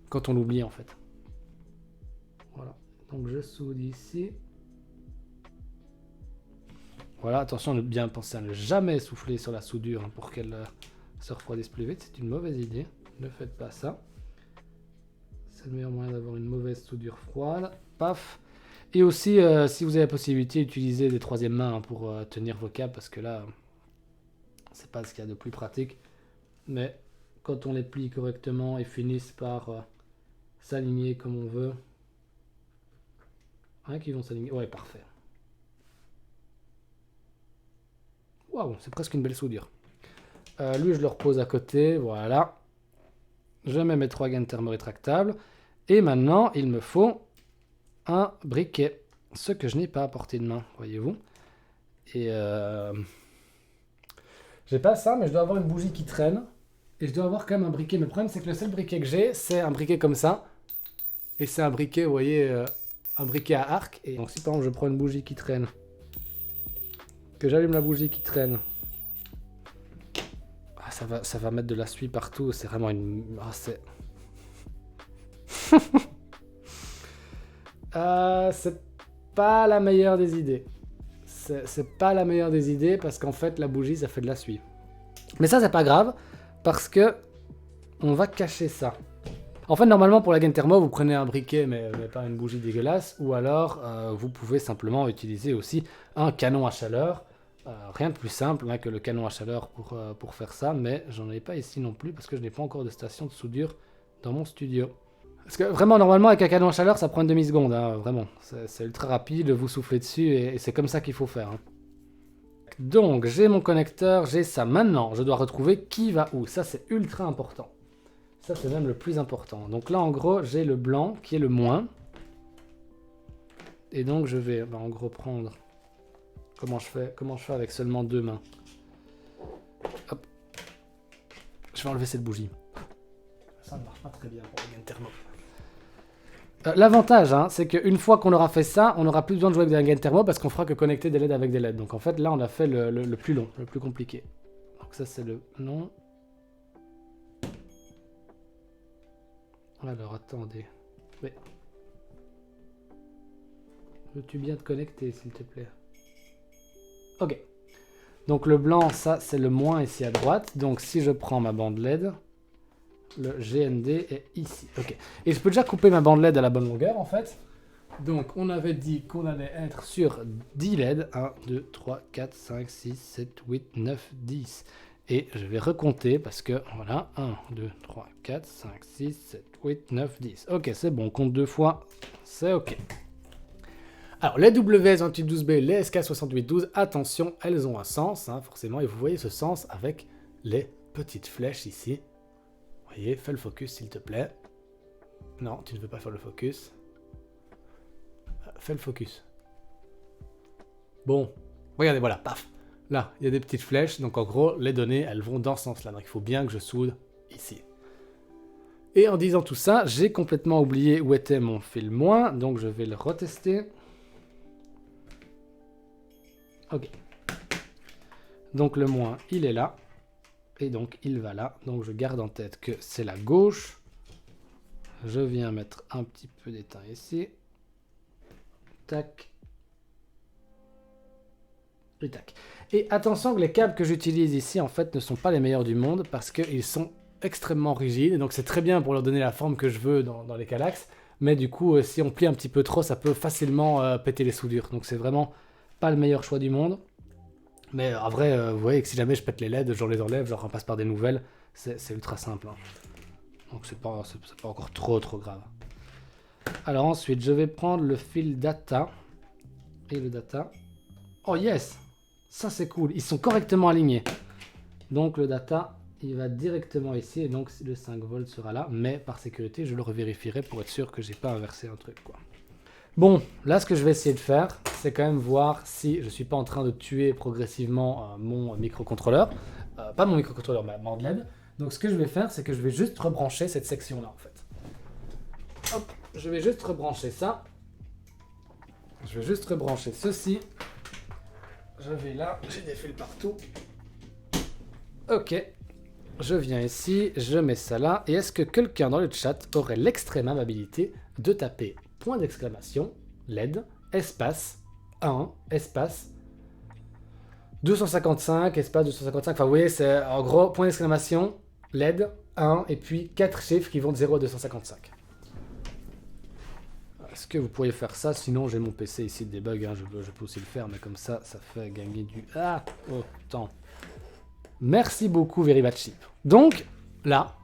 quand on l'oublie, en fait. Voilà. Donc, je soude ici. Voilà, attention de bien penser à ne jamais souffler sur la soudure hein, pour qu'elle se refroidisse plus vite. C'est une mauvaise idée. Ne faites pas ça. C'est le meilleur moyen d'avoir une mauvaise soudure froide. Paf. Et aussi, si vous avez la possibilité, utilisez des troisièmes mains hein, pour tenir vos câbles, parce que là, c'est pas ce qu'il y a de plus pratique. Mais quand on les plie correctement et finissent par s'aligner comme on veut, hein, qu'ils vont s'aligner. Ouais, parfait. Waouh, c'est presque une belle soudure. Lui, je le repose à côté, voilà. Je mets mes 3 gaines thermorétractables. Et maintenant, il me faut un briquet. Ce que je n'ai pas à portée de main, voyez-vous. Et j'ai pas ça, mais je dois avoir une bougie qui traîne. Et je dois avoir quand même un briquet. Mais le problème, c'est que le seul briquet que j'ai, c'est un briquet comme ça. Et c'est un briquet, vous voyez, un briquet à arc. Et donc si par exemple, je prends une bougie qui traîne, que j'allume la bougie qui traîne, ah, ça va mettre de la suie partout. C'est vraiment une... Ah, c'est... c'est pas la meilleure des idées. C'est pas la meilleure des idées parce qu'en fait la bougie ça fait de la suie. Mais ça c'est pas grave parce que on va cacher ça. En fait normalement pour la gaine thermo vous prenez un briquet mais pas une bougie dégueulasse ou alors vous pouvez simplement utiliser aussi un canon à chaleur. Rien de plus simple hein, que le canon à chaleur pour faire ça, mais j'en ai pas ici non plus parce que je n'ai pas encore de station de soudure dans mon studio. Parce que vraiment, normalement, avec un canon à chaleur, ça prend une demi-seconde, hein, vraiment. C'est ultra rapide, vous soufflez dessus et c'est comme ça qu'il faut faire. Hein. Donc, j'ai mon connecteur, j'ai ça. Maintenant, je dois retrouver qui va où. Ça, c'est ultra important. Ça, c'est même le plus important. Donc là, en gros, j'ai le blanc qui est le moins. Et donc, je vais, en gros, prendre... Comment je fais avec seulement 2 mains. Hop. Je vais enlever cette bougie. Ça ne marche pas très bien pour la gaine thermo. L'avantage, hein, c'est qu'une fois qu'on aura fait ça, on n'aura plus besoin de jouer avec des gaines thermo parce qu'on fera que connecter des LED avec des LED. Donc en fait, là, on a fait le plus long, le plus compliqué. Donc ça, c'est le non. Alors, attendez. Oui. Veux-tu bien te connecter, s'il te plaît? Ok. Donc le blanc, ça, c'est le moins ici à droite. Donc si je prends ma bande LED... Le GND est ici. Ok. Et je peux déjà couper ma bande LED à la bonne longueur en fait. Donc on avait dit qu'on allait être sur 10 LED. 1, 2, 3, 4, 5, 6, 7, 8, 9, 10. Et je vais recompter parce que voilà. 1, 2, 3, 4, 5, 6, 7, 8, 9, 10. Ok, c'est bon. On compte 2 fois. C'est ok. Alors les WS2812B, les SK6812, attention, elles ont un sens. Hein, forcément. Et vous voyez ce sens avec les petites flèches ici. Voyez, fais le focus s'il te plaît. Non, tu ne veux pas faire le focus. Fais le focus. Bon, regardez, voilà, paf. là, il y a des petites flèches. Donc en gros, les données, elles vont dans ce sens-là. Donc il faut bien que je soude ici. Et en disant tout ça, j'ai complètement oublié où était mon fil moins. Donc je vais le retester. Ok. Donc le moins, il est là. Et donc il va là. Donc je garde en tête que c'est la gauche. Je viens mettre un petit peu d'étain ici. Tac. Et tac. Et attention que les câbles que j'utilise ici, en fait, ne sont pas les meilleurs du monde parce qu'ils sont extrêmement rigides. Donc c'est très bien pour leur donner la forme que je veux dans les Kallax. Mais du coup, si on plie un petit peu trop, ça peut facilement péter les soudures. Donc c'est vraiment pas le meilleur choix du monde. Mais en vrai, vous voyez que si jamais je pète les LED, je les enlève, je les remplace par des nouvelles. C'est ultra simple. Hein. Donc c'est pas encore trop grave. Alors ensuite, je vais prendre le fil data. Et le data. Oh yes! Ça c'est cool. Ils sont correctement alignés. Donc le data, il va directement ici. Et donc le 5 volts sera là. Mais par sécurité, je le revérifierai pour être sûr que j'ai pas inversé un truc, quoi. Bon, là ce que je vais essayer de faire, c'est quand même voir si je suis pas en train de tuer progressivement mon microcontrôleur. Pas mon microcontrôleur, mais mon LED. Donc ce que je vais faire, c'est que je vais juste rebrancher cette section-là en fait. Hop, je vais juste rebrancher ça. Je vais juste rebrancher ceci. Je vais là, j'ai des fils partout. Ok, je viens ici, je mets ça là. Et est-ce que quelqu'un dans le chat aurait l'extrême amabilité de taper point d'exclamation, LED, espace, 1, espace, 255, espace 255. Enfin, vous voyez, c'est en gros, point d'exclamation, LED, 1, et puis 4 chiffres qui vont de 0 à 255. Est-ce que vous pourriez faire ça? Sinon, j'ai mon PC ici de debug, hein, je peux aussi le faire, mais comme ça, ça fait gagner du... Ah, oh, temps. Merci beaucoup, Very Bad Sheep. Donc, là,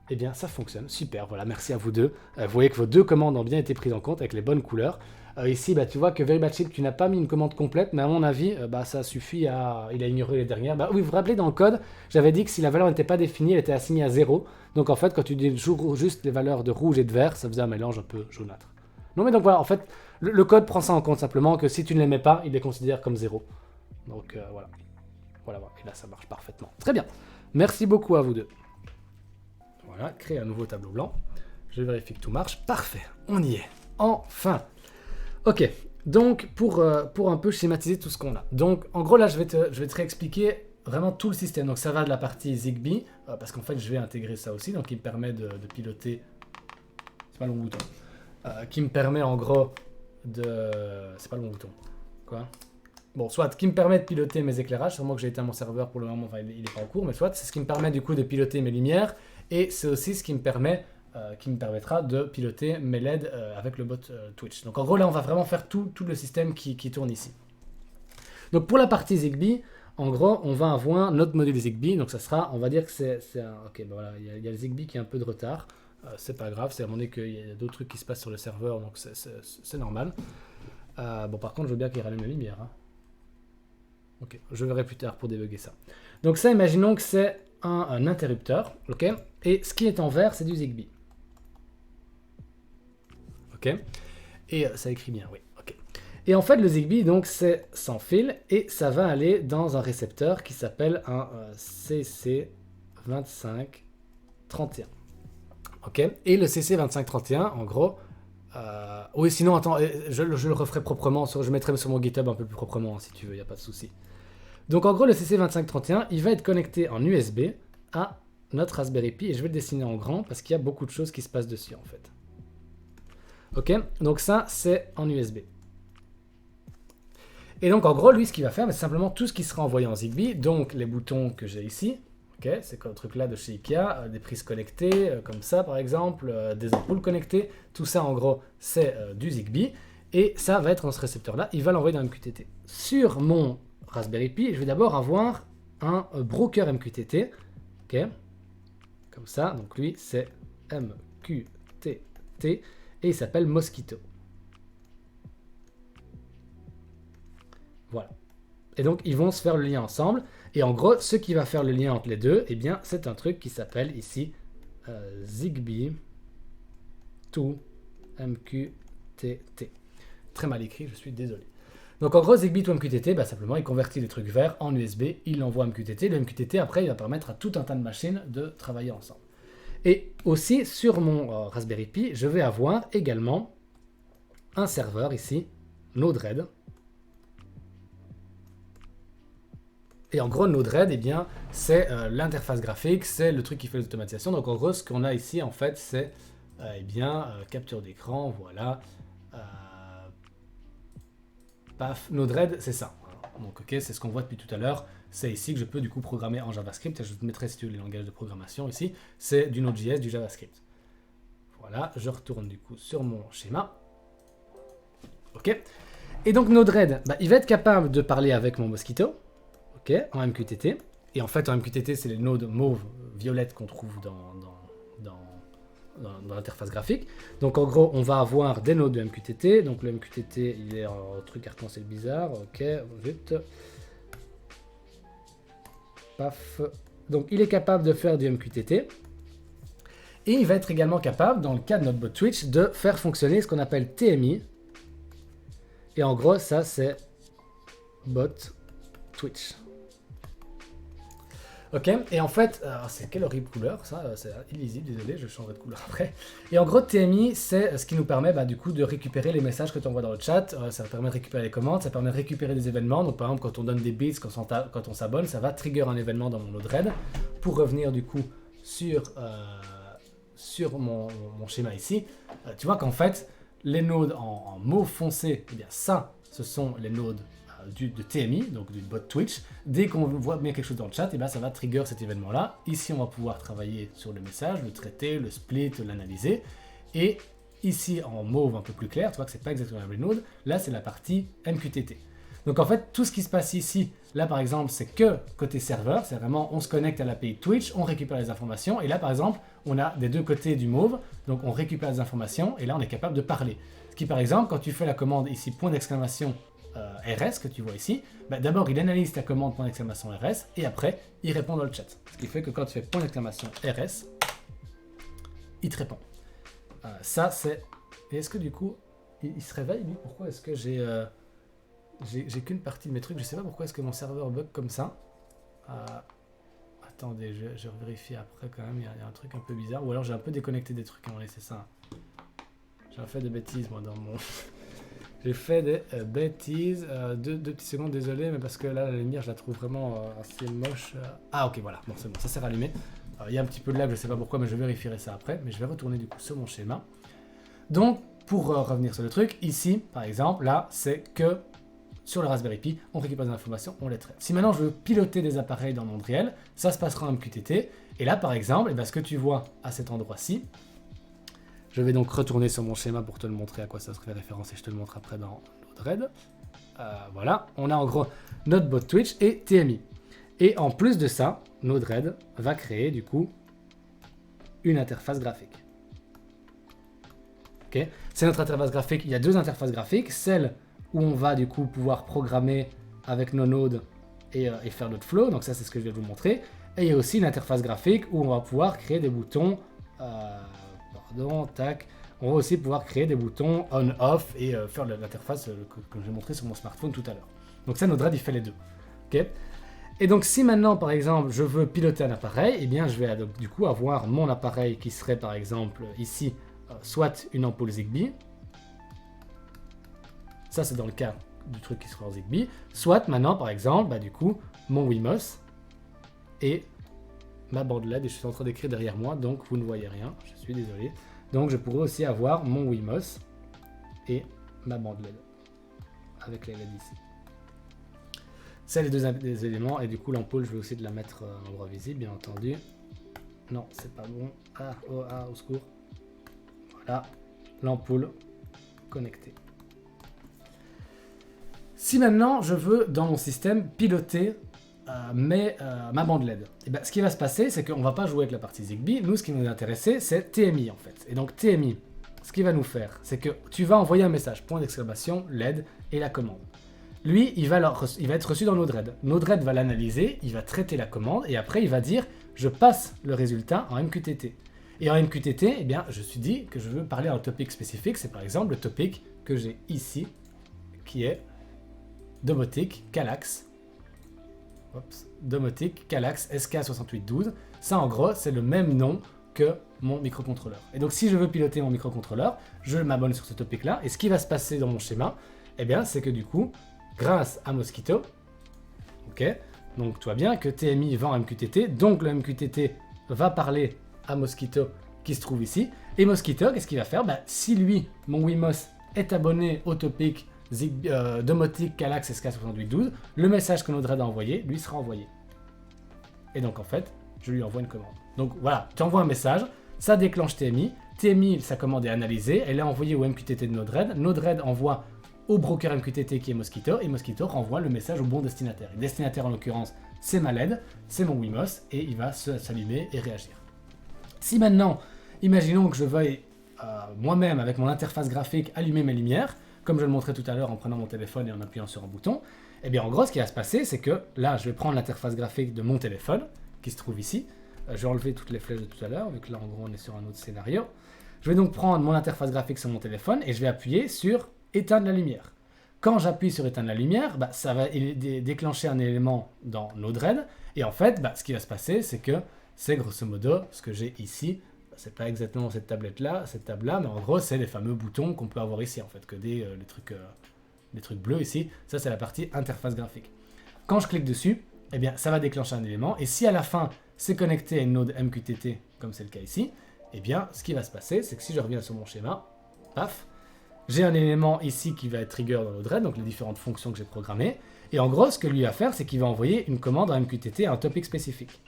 eh bien, ça fonctionne. Super, voilà, merci à vous deux. Vous voyez que vos deux commandes ont bien été prises en compte avec les bonnes couleurs. Ici, bah, tu vois que Very Bad Sheep, tu n'as pas mis une commande complète, mais à mon avis, ça suffit à... Il a ignoré les dernières. Bah, oui, vous vous rappelez, dans le code, j'avais dit que si la valeur n'était pas définie, elle était assignée à 0. Donc, en fait, quand tu dis juste les valeurs de rouge et de vert, ça faisait un mélange un peu jaunâtre. Non, mais donc voilà, en fait, le code prend ça en compte simplement, que si tu ne les mets pas, il les considère comme 0. Donc, voilà. Voilà, et là, ça marche parfaitement. Très bien. Merci beaucoup à vous deux. Voilà, créer un nouveau tableau blanc. Je vérifie que tout marche. Parfait, on y est. Enfin. Ok, donc pour un peu schématiser tout ce qu'on a. Donc en gros là, je vais te réexpliquer vraiment tout le système. Donc ça va de la partie Zigbee, parce qu'en fait je vais intégrer ça aussi, donc il me permet de piloter... C'est pas le bon bouton. Qui me permet en gros de... C'est pas le bon bouton. Quoi? Bon, soit qui me permet de piloter mes éclairages, sûrement que j'ai éteint mon serveur pour le moment, enfin il n'est pas en cours, mais soit c'est ce qui me permet du coup de piloter mes lumières, et c'est aussi ce qui me permettra de piloter mes LED avec le bot Twitch. Donc en gros là on va vraiment faire tout le système qui tourne ici. Donc pour la partie Zigbee, en gros on va avoir notre module Zigbee, donc ça sera, on va dire que c'est un... Ok, ben voilà, il y a le Zigbee qui a un peu de retard, c'est pas grave, c'est à un moment donné qu'il y a d'autres trucs qui se passent sur le serveur, donc c'est normal. Bon par contre je veux bien qu'il rallume la lumière, hein. Ok, je verrai plus tard pour débugger ça. Donc ça, imaginons que c'est un interrupteur, ok? Et ce qui est en vert, c'est du Zigbee. Ok? Et ça écrit bien, oui, ok. Et en fait, le Zigbee, donc, c'est sans fil, et ça va aller dans un récepteur qui s'appelle un CC2531. Ok? Et le CC2531, en gros... oui, sinon, attends, je le referai proprement, je mettrai sur mon GitHub un peu plus proprement, hein, si tu veux, il n'y a pas de souci. Donc en gros, le CC2531, il va être connecté en USB à notre Raspberry Pi, et je vais le dessiner en grand, parce qu'il y a beaucoup de choses qui se passent dessus, en fait. Ok? Donc ça, c'est en USB. Et donc en gros, lui, ce qu'il va faire, c'est simplement tout ce qui sera envoyé en Zigbee, donc les boutons que j'ai ici, ok, c'est comme le truc là de chez Ikea, des prises connectées, comme ça par exemple, des ampoules connectées, tout ça en gros c'est du Zigbee, et ça va être dans ce récepteur là, il va l'envoyer dans MQTT. Sur mon Raspberry Pi, je vais d'abord avoir un broker MQTT, ok, comme ça, donc lui c'est MQTT, et il s'appelle Mosquito. Voilà. Et donc, ils vont se faire le lien ensemble. Et en gros, ce qui va faire le lien entre les deux, eh bien, c'est un truc qui s'appelle ici Zigbee to MQTT. Très mal écrit, je suis désolé. Donc en gros, Zigbee to MQTT, bah, simplement, il convertit les trucs verts en USB, il l'envoie à MQTT. Le MQTT, après, il va permettre à tout un tas de machines de travailler ensemble. Et aussi, sur mon Raspberry Pi, je vais avoir également un serveur ici, Node-RED. Et en gros, Node-RED, eh bien, c'est l'interface graphique, c'est le truc qui fait l'automatisation. Donc en gros, ce qu'on a ici, en fait, c'est eh bien, capture d'écran, voilà. Paf, Node-RED, c'est ça. Donc ok, c'est ce qu'on voit depuis tout à l'heure. C'est ici que je peux du coup programmer en JavaScript. Je te mettrai si tu veux les langages de programmation ici. C'est du Node.js, du JavaScript. Voilà, je retourne du coup sur mon schéma. Ok. Et donc Node-RED, bah, il va être capable de parler avec mon Mosquito. Ok, en MQTT. Et en fait, en MQTT, c'est les nodes mauve, violettes qu'on trouve dans l'interface graphique. Donc en gros, on va avoir des nodes de MQTT. Donc le MQTT, il est en truc arc-en-ciel bizarre. Ok, vite. Paf. Donc il est capable de faire du MQTT. Et il va être également capable, dans le cas de notre bot Twitch, de faire fonctionner ce qu'on appelle TMI. Et en gros, ça c'est bot Twitch. Ok, et en fait, c'est quelle horrible couleur, ça, c'est illisible, désolé, je changerai de couleur après. Et en gros, TMI, c'est ce qui nous permet du coup de récupérer les messages que tu envoies dans le chat, ça permet de récupérer les commandes, ça permet de récupérer des événements, donc par exemple quand on donne des bits, quand on s'abonne, ça va trigger un événement dans mon Node-RED. Pour revenir du coup sur mon schéma ici, tu vois qu'en fait, les nodes en mauve foncé, eh bien ça, ce sont les nodes de TMI, donc du bot Twitch. Dès qu'on voit bien quelque chose dans le chat, et ben ça va trigger cet événement-là. Ici, on va pouvoir travailler sur le message, le traiter, le split, l'analyser. Et ici, en mauve un peu plus clair, tu vois que c'est pas exactement la même node, là, c'est la partie MQTT. Donc en fait, tout ce qui se passe ici, là par exemple, c'est que côté serveur, c'est vraiment on se connecte à l'API Twitch, on récupère les informations, et là par exemple, on a des deux côtés du mauve, donc on récupère les informations, et là on est capable de parler. Ce qui par exemple, quand tu fais la commande ici, point d'exclamation RS que tu vois ici, bah, d'abord il analyse ta commande point d'exclamation RS et après il répond dans le chat. Ce qui fait que quand tu fais point d'exclamation RS, il te répond. Ça c'est... Et est-ce que du coup il se réveille lui? Pourquoi est-ce que j'ai qu'une partie de mes trucs? Je sais pas pourquoi est-ce que mon serveur bug comme ça. Attendez, je vérifie après quand même, il y a un truc un peu bizarre. Ou alors j'ai un peu déconnecté des trucs, c'est ça. J'ai fait des bêtises moi dans mon... J'ai fait des bêtises. Deux petites secondes, désolé, mais parce que là, la lumière, je la trouve vraiment assez moche. Ah, ok, voilà. Bon, c'est bon, ça s'est rallumé. Il y a un petit peu de lag, je sais pas pourquoi, mais je vérifierai ça après. Mais je vais retourner du coup sur mon schéma. Donc, pour revenir sur le truc, ici, par exemple, là, c'est que sur le Raspberry Pi, on récupère des informations, on les traite. Si maintenant je veux piloter des appareils dans le monde réel, ça se passera en MQTT. Et là, par exemple, ce que tu vois à cet endroit-ci, je vais donc retourner sur mon schéma pour te le montrer à quoi ça se fait référence et je te le montre après dans Node-RED. Voilà, on a en gros notre bot Twitch et TMI. Et en plus de ça, Node-RED va créer du coup une interface graphique. Okay. C'est notre interface graphique. Il y a deux interfaces graphiques, celle où on va du coup pouvoir programmer avec nos nodes et faire notre flow. Donc ça, c'est ce que je vais vous montrer. Et il y a aussi une interface graphique où on va pouvoir créer des boutons. Tac. On va aussi pouvoir créer des boutons on-off et faire l'interface que j'ai montré sur mon smartphone tout à l'heure. Donc ça, Node-RED, il fait les deux. Okay. Et donc si maintenant, par exemple, je veux piloter un appareil, eh bien je vais donc, du coup avoir mon appareil qui serait par exemple ici, soit une ampoule Zigbee. Ça, c'est dans le cas du truc qui serait en Zigbee. Soit maintenant, par exemple, du coup, mon Wemos et ma bande LED, et je suis en train d'écrire derrière moi, donc vous ne voyez rien, je suis désolé. Donc je pourrais aussi avoir mon Wemos et ma bande LED, avec les LED ici. C'est les deux éléments, et du coup l'ampoule, je vais aussi de la mettre en endroit visible, bien entendu. Non, c'est pas bon. Au secours. Voilà, l'ampoule connectée. Si maintenant je veux, dans mon système, piloter ma bande LED. Et ben, ce qui va se passer, c'est qu'on ne va pas jouer avec la partie Zigbee. Nous, ce qui nous intéressait, c'est TMI en fait. Et donc TMI, ce qu'il va nous faire, c'est que tu vas envoyer un message, point d'exclamation, LED et la commande. Lui, il va être reçu dans Node-RED. Node-RED va l'analyser, il va traiter la commande et après il va dire je passe le résultat en MQTT. Et en MQTT, eh bien, je suis dit que je veux parler à un topic spécifique. C'est par exemple le topic que j'ai ici, qui est domotique Calax. Domotique Calax SK6812. Ça, en gros, c'est le même nom que mon microcontrôleur. Et donc, si je veux piloter mon microcontrôleur, je m'abonne sur ce topic-là. Et ce qui va se passer dans mon schéma, eh bien, c'est que du coup, grâce à Mosquitto, ok, donc tu vois bien que TMI vend MQTT, donc le MQTT va parler à Mosquitto qui se trouve ici. Et Mosquitto, qu'est-ce qu'il va faire? Si lui, mon Wemos, est abonné au topic domotique Calax SK6812, le message que Node-RED a envoyé lui sera envoyé. Et donc en fait, je lui envoie une commande. Donc voilà, tu envoies un message, ça déclenche TMI. TMI, sa commande est analysée, elle est envoyée au MQTT de Node-RED. Node-RED envoie au broker MQTT qui est Mosquitto, et Mosquitto renvoie le message au bon destinataire. Le destinataire en l'occurrence, c'est ma LED, c'est mon Wemos, et il va s'allumer et réagir. Si maintenant, imaginons que je veuille moi-même, avec mon interface graphique, allumer mes lumières, comme je le montrais tout à l'heure en prenant mon téléphone et en appuyant sur un bouton, eh bien en gros, ce qui va se passer, c'est que là, je vais prendre l'interface graphique de mon téléphone, qui se trouve ici. Je vais enlever toutes les flèches de tout à l'heure, vu que là, en gros, on est sur un autre scénario. Je vais donc prendre mon interface graphique sur mon téléphone et je vais appuyer sur éteindre la lumière. Quand j'appuie sur éteindre la lumière, ça va déclencher un élément dans Node-RED. Et en fait, ce qui va se passer, c'est que c'est grosso modo ce que j'ai ici. C'est pas exactement cette tablette-là, cette table-là, mais en gros, c'est les fameux boutons qu'on peut avoir ici, en fait, que les trucs bleus ici. Ça, c'est la partie interface graphique. Quand je clique dessus, eh bien, ça va déclencher un élément. Et si à la fin, c'est connecté à une node MQTT, comme c'est le cas ici, eh bien, ce qui va se passer, c'est que si je reviens sur mon schéma, paf, j'ai un élément ici qui va être trigger dans Node-RED, donc les différentes fonctions que j'ai programmées. Et en gros, ce que lui va faire, c'est qu'il va envoyer une commande à MQTT à un topic spécifique.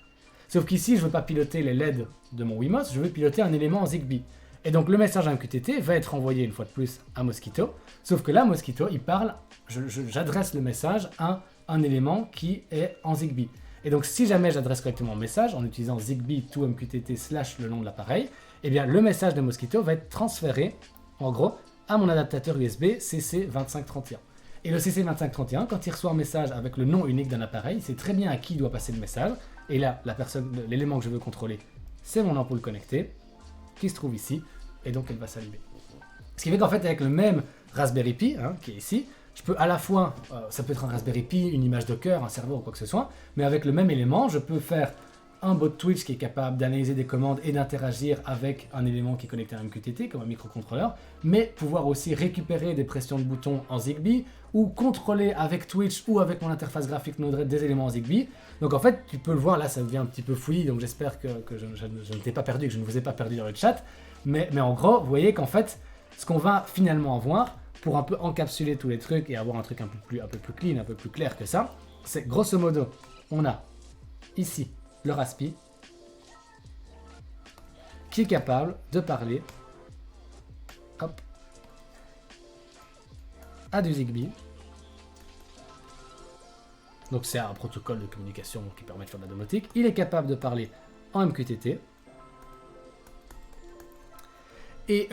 Sauf qu'ici, je ne veux pas piloter les LED de mon Wemos, je veux piloter un élément en Zigbee. Et donc, le message à MQTT va être envoyé une fois de plus à Mosquitto. Sauf que là, Mosquitto, il parle, j'adresse le message à un élément qui est en Zigbee. Et donc, si jamais j'adresse correctement le message en utilisant Zigbee to MQTT / le nom de l'appareil, eh bien, le message de Mosquitto va être transféré, en gros, à mon adaptateur USB CC2531. Et le CC2531, quand il reçoit un message avec le nom unique d'un appareil, il sait très bien à qui doit passer le message. Et là, l'élément que je veux contrôler, c'est mon ampoule connectée, qui se trouve ici, et donc elle va s'allumer. Ce qui fait qu'en fait, avec le même Raspberry Pi, qui est ici, je peux à la fois, ça peut être un Raspberry Pi, une image Docker, un serveur ou quoi que ce soit, mais avec le même élément, je peux faire un bot Twitch qui est capable d'analyser des commandes et d'interagir avec un élément qui est connecté à un MQTT, comme un microcontrôleur, mais pouvoir aussi récupérer des pressions de boutons en Zigbee, ou contrôler avec Twitch ou avec mon interface graphique Node-RED des éléments en Zigbee. Donc en fait, tu peux le voir, là ça devient un petit peu fouillis, donc j'espère que je ne t'ai pas perdu, que je ne vous ai pas perdu dans le chat, mais en gros, vous voyez qu'en fait, ce qu'on va finalement avoir, pour un peu encapsuler tous les trucs et avoir un truc un peu plus clean, un peu plus clair que ça, c'est grosso modo, on a ici le Raspi qui est capable de parler à du Zigbee. Donc c'est un protocole de communication qui permet de faire de la domotique. Il est capable de parler en MQTT. Et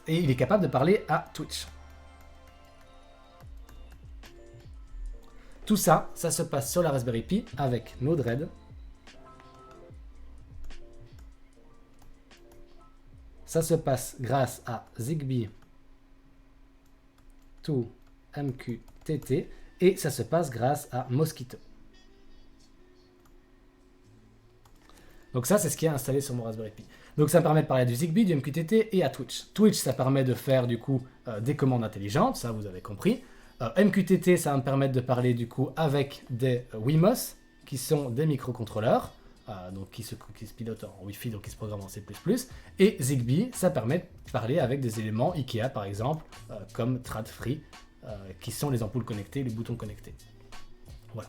il est capable de parler à Twitch. Tout ça, ça se passe sur la Raspberry Pi avec Node-RED. Ça se passe grâce à Zigbee to MQTT et ça se passe grâce à Mosquitto. Donc ça, c'est ce qui est installé sur mon Raspberry Pi. Donc ça me permet de parler à du Zigbee, du MQTT et à Twitch. Twitch, ça permet de faire du coup des commandes intelligentes, ça vous avez compris. MQTT, ça va me permettre de parler du coup avec des Wemos, qui sont des microcontrôleurs, donc qui se pilotent en Wi-Fi, donc qui se programment en C++. Et Zigbee, ça permet de parler avec des éléments IKEA par exemple, comme Tradfree, qui sont les ampoules connectées, les boutons connectés. Voilà.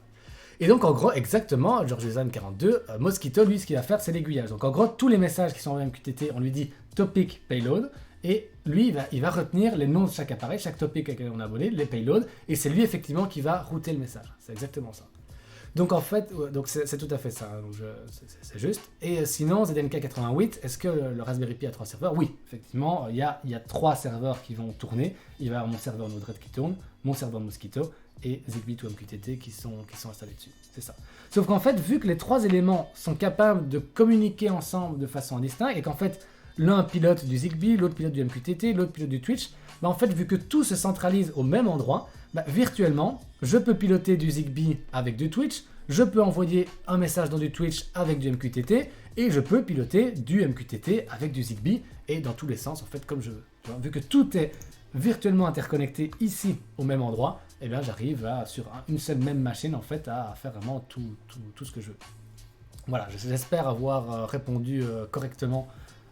Et donc en gros, exactement, GeorgeZan42, Mosquitto, lui, ce qu'il va faire, c'est l'aiguillage. Donc en gros, tous les messages qui sont en MQTT, on lui dit topic payload, et lui, il va retenir les noms de chaque appareil, chaque topic à lequel on est abonné, les payloads, et c'est lui effectivement qui va router le message. C'est exactement ça. Donc en fait, c'est tout à fait ça, c'est juste. Et sinon, ZNK88, est-ce que le Raspberry Pi a 3 serveurs? Oui, effectivement, il y a 3 serveurs qui vont tourner. Il va y avoir mon serveur Node-RED qui tourne, mon serveur Mosquitto et Zigbee to MQTT qui sont installés dessus. C'est ça. Sauf qu'en fait, vu que les 3 éléments sont capables de communiquer ensemble de façon indistincte et qu'en fait, l'un pilote du Zigbee, l'autre pilote du MQTT, l'autre pilote du Twitch. Bah, en fait, vu que tout se centralise au même endroit, bah, virtuellement, je peux piloter du Zigbee avec du Twitch, je peux envoyer un message dans du Twitch avec du MQTT, et je peux piloter du MQTT avec du Zigbee, et dans tous les sens, en fait, comme je veux. Tu vois, vu que tout est virtuellement interconnecté ici, au même endroit, eh bien, j'arrive sur une seule même machine, en fait, à faire vraiment tout ce que je veux. Voilà, j'espère avoir répondu correctement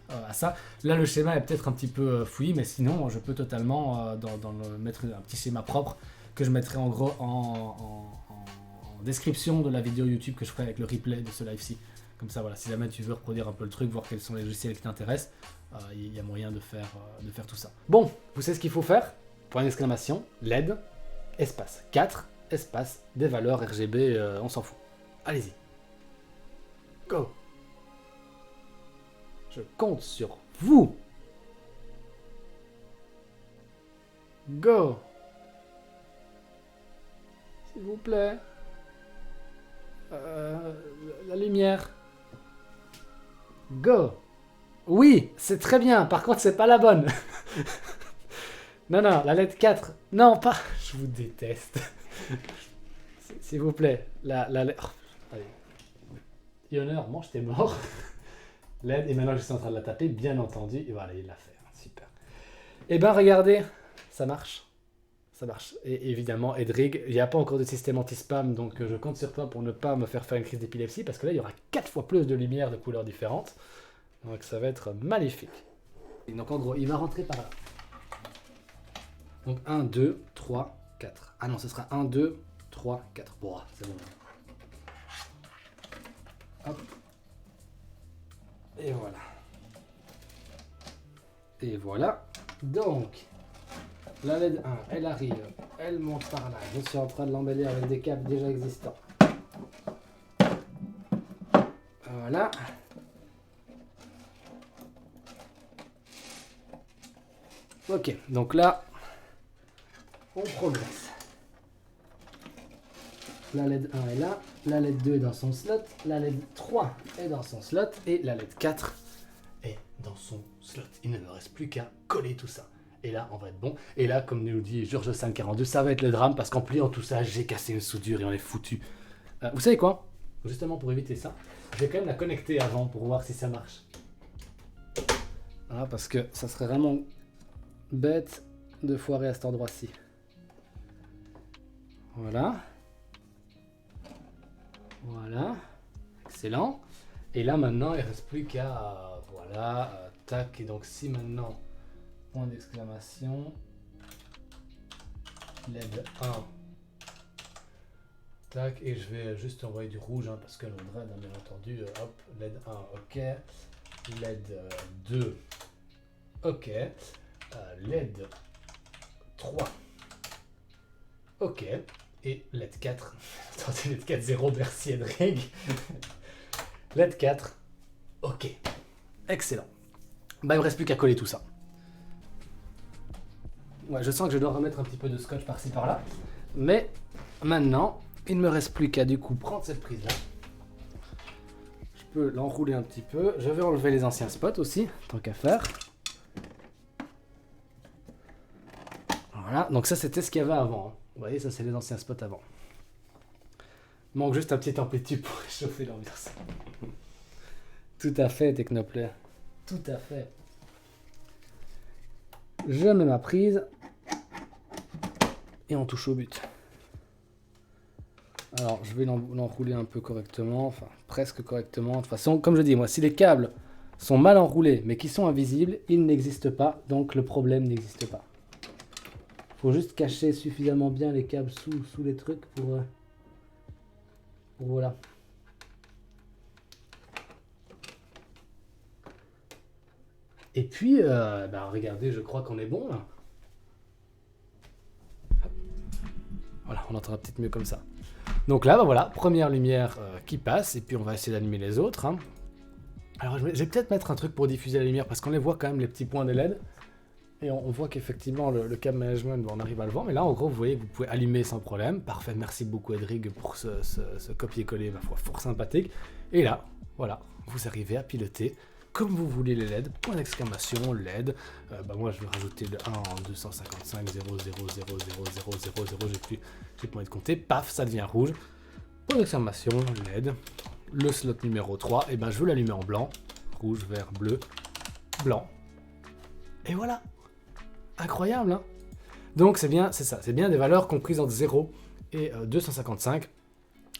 à ça. Là, le schéma est peut-être un petit peu fouillis, mais sinon, je peux totalement mettre un petit schéma propre que je mettrai en gros en description de la vidéo YouTube que je ferai avec le replay de ce live-ci. Comme ça, voilà, si jamais tu veux reproduire un peu le truc, voir quels sont les logiciels qui t'intéressent, il y a moyen de faire tout ça. Bon, vous savez ce qu'il faut faire? Point d'exclamation, LED, espace 4, espace, des valeurs RGB, on s'en fout. Allez-y. Go! Je compte sur vous. Go. S'il vous plaît. La lumière. Go. Oui, c'est très bien. Par contre, c'est pas la bonne. Non, la lettre 4. Non, pas. Je vous déteste. S'il vous plaît. La lettre. Oh, allez. Yonner, mange tes morts. LED, et maintenant je suis en train de la taper, bien entendu, et voilà, il l'a fait, super. Et ben regardez, ça marche, et évidemment, Edrig, il n'y a pas encore de système anti-spam, donc je compte sur toi pour ne pas me faire une crise d'épilepsie, parce que là, il y aura 4 fois plus de lumière de couleurs différentes, donc ça va être magnifique. Et donc en gros, il va rentrer par là. Donc 1, 2, 3, 4. Ah non, ce sera 1, 2, 3, 4. Bon, c'est bon. Hop. Et voilà. Et voilà. Donc, la LED 1, elle arrive, elle monte par là. Je suis en train de l'embellir avec des câbles déjà existants. Voilà. Ok, donc là, on progresse. La LED 1 est là, la LED 2 est dans son slot, la LED 3 est dans son slot et la LED 4 est dans son slot. Il ne me reste plus qu'à coller tout ça. Et là, on va être bon. Et là, comme nous dit Georges 542, ça va être le drame parce qu'en pliant tout ça, j'ai cassé une soudure et on est foutu. Vous savez quoi? Justement, pour éviter ça, je vais quand même la connecter avant pour voir si ça marche. Voilà, parce que ça serait vraiment bête de foirer à cet endroit-ci. Voilà. Voilà, excellent. Et là maintenant, il ne reste plus qu'à, voilà, tac. Et donc si maintenant, point d'exclamation, LED 1, tac, et je vais juste envoyer du rouge, hein, parce que le dread, bien entendu, hop, LED 1, ok, LED 2, ok, LED 3, ok. Et LED 4, attendez, LED 4, 0, merci Edrig. LED 4, ok. Excellent. Bah, il me reste plus qu'à coller tout ça. Ouais, je sens que je dois remettre un petit peu de scotch par-ci par-là. Mais maintenant, il ne me reste plus qu'à du coup prendre cette prise-là. Je peux l'enrouler un petit peu. Je vais enlever les anciens spots aussi, tant qu'à faire. Voilà, donc ça c'était ce qu'il y avait avant. Hein. Vous voyez, ça c'est les anciens spots avant. Il manque juste un petit amplitude pour réchauffer l'ambiance. Tout à fait, Technoplayer. Tout à fait. Je mets ma prise. Et on touche au but. Alors, je vais l'enrouler un peu correctement. Enfin, presque correctement. De toute façon, comme je dis, moi, si les câbles sont mal enroulés, mais qui sont invisibles, ils n'existent pas. Donc, le problème n'existe pas. Faut juste cacher suffisamment bien les câbles sous les trucs pour voilà. Et puis, bah, regardez, je crois qu'on est bon là. Voilà, on entendra peut-être mieux comme ça. Donc là, bah voilà, première lumière qui passe, et puis on va essayer d'allumer les autres. Hein. Alors, je vais peut-être mettre un truc pour diffuser la lumière, parce qu'on les voit quand même, les petits points des LED. Et on voit qu'effectivement, le câble management, on arrive à le voir. Mais là, en gros, vous voyez, vous pouvez allumer sans problème. Parfait, merci beaucoup Edrig pour ce copier-coller, ma foi, fort sympathique. Et là, voilà, vous arrivez à piloter comme vous voulez les LED, point d'exclamation, LED. Moi, je vais rajouter le 1 en 255 0 0 0 0 0 0 0, j'ai plus moyen de compter. Paf, ça devient rouge. Point d'exclamation, LED. Le slot numéro 3, je veux l'allumer en blanc. Rouge, vert, bleu, blanc. Et voilà. Incroyable, hein? Donc c'est bien, c'est ça. C'est bien des valeurs comprises entre 0 et 255.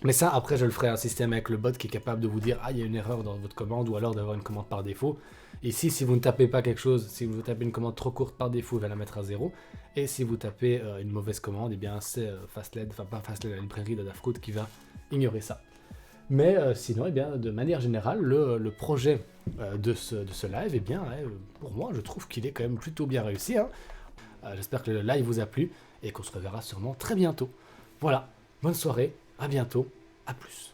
Mais ça, après, je le ferai un système avec le bot qui est capable de vous dire « Ah, il y a une erreur dans votre commande » ou alors d'avoir une commande par défaut. Ici, si vous ne tapez pas quelque chose, si vous tapez une commande trop courte par défaut, il va la mettre à 0. Et si vous tapez une mauvaise commande, c'est Fastled, enfin pas Fastled, la librairie d'Adafruit qui va ignorer ça. Mais sinon, de manière générale, le projet de ce live, pour moi, je trouve qu'il est quand même plutôt bien réussi, hein. J'espère que le live vous a plu et qu'on se reverra sûrement très bientôt. Voilà, bonne soirée, à bientôt, à plus.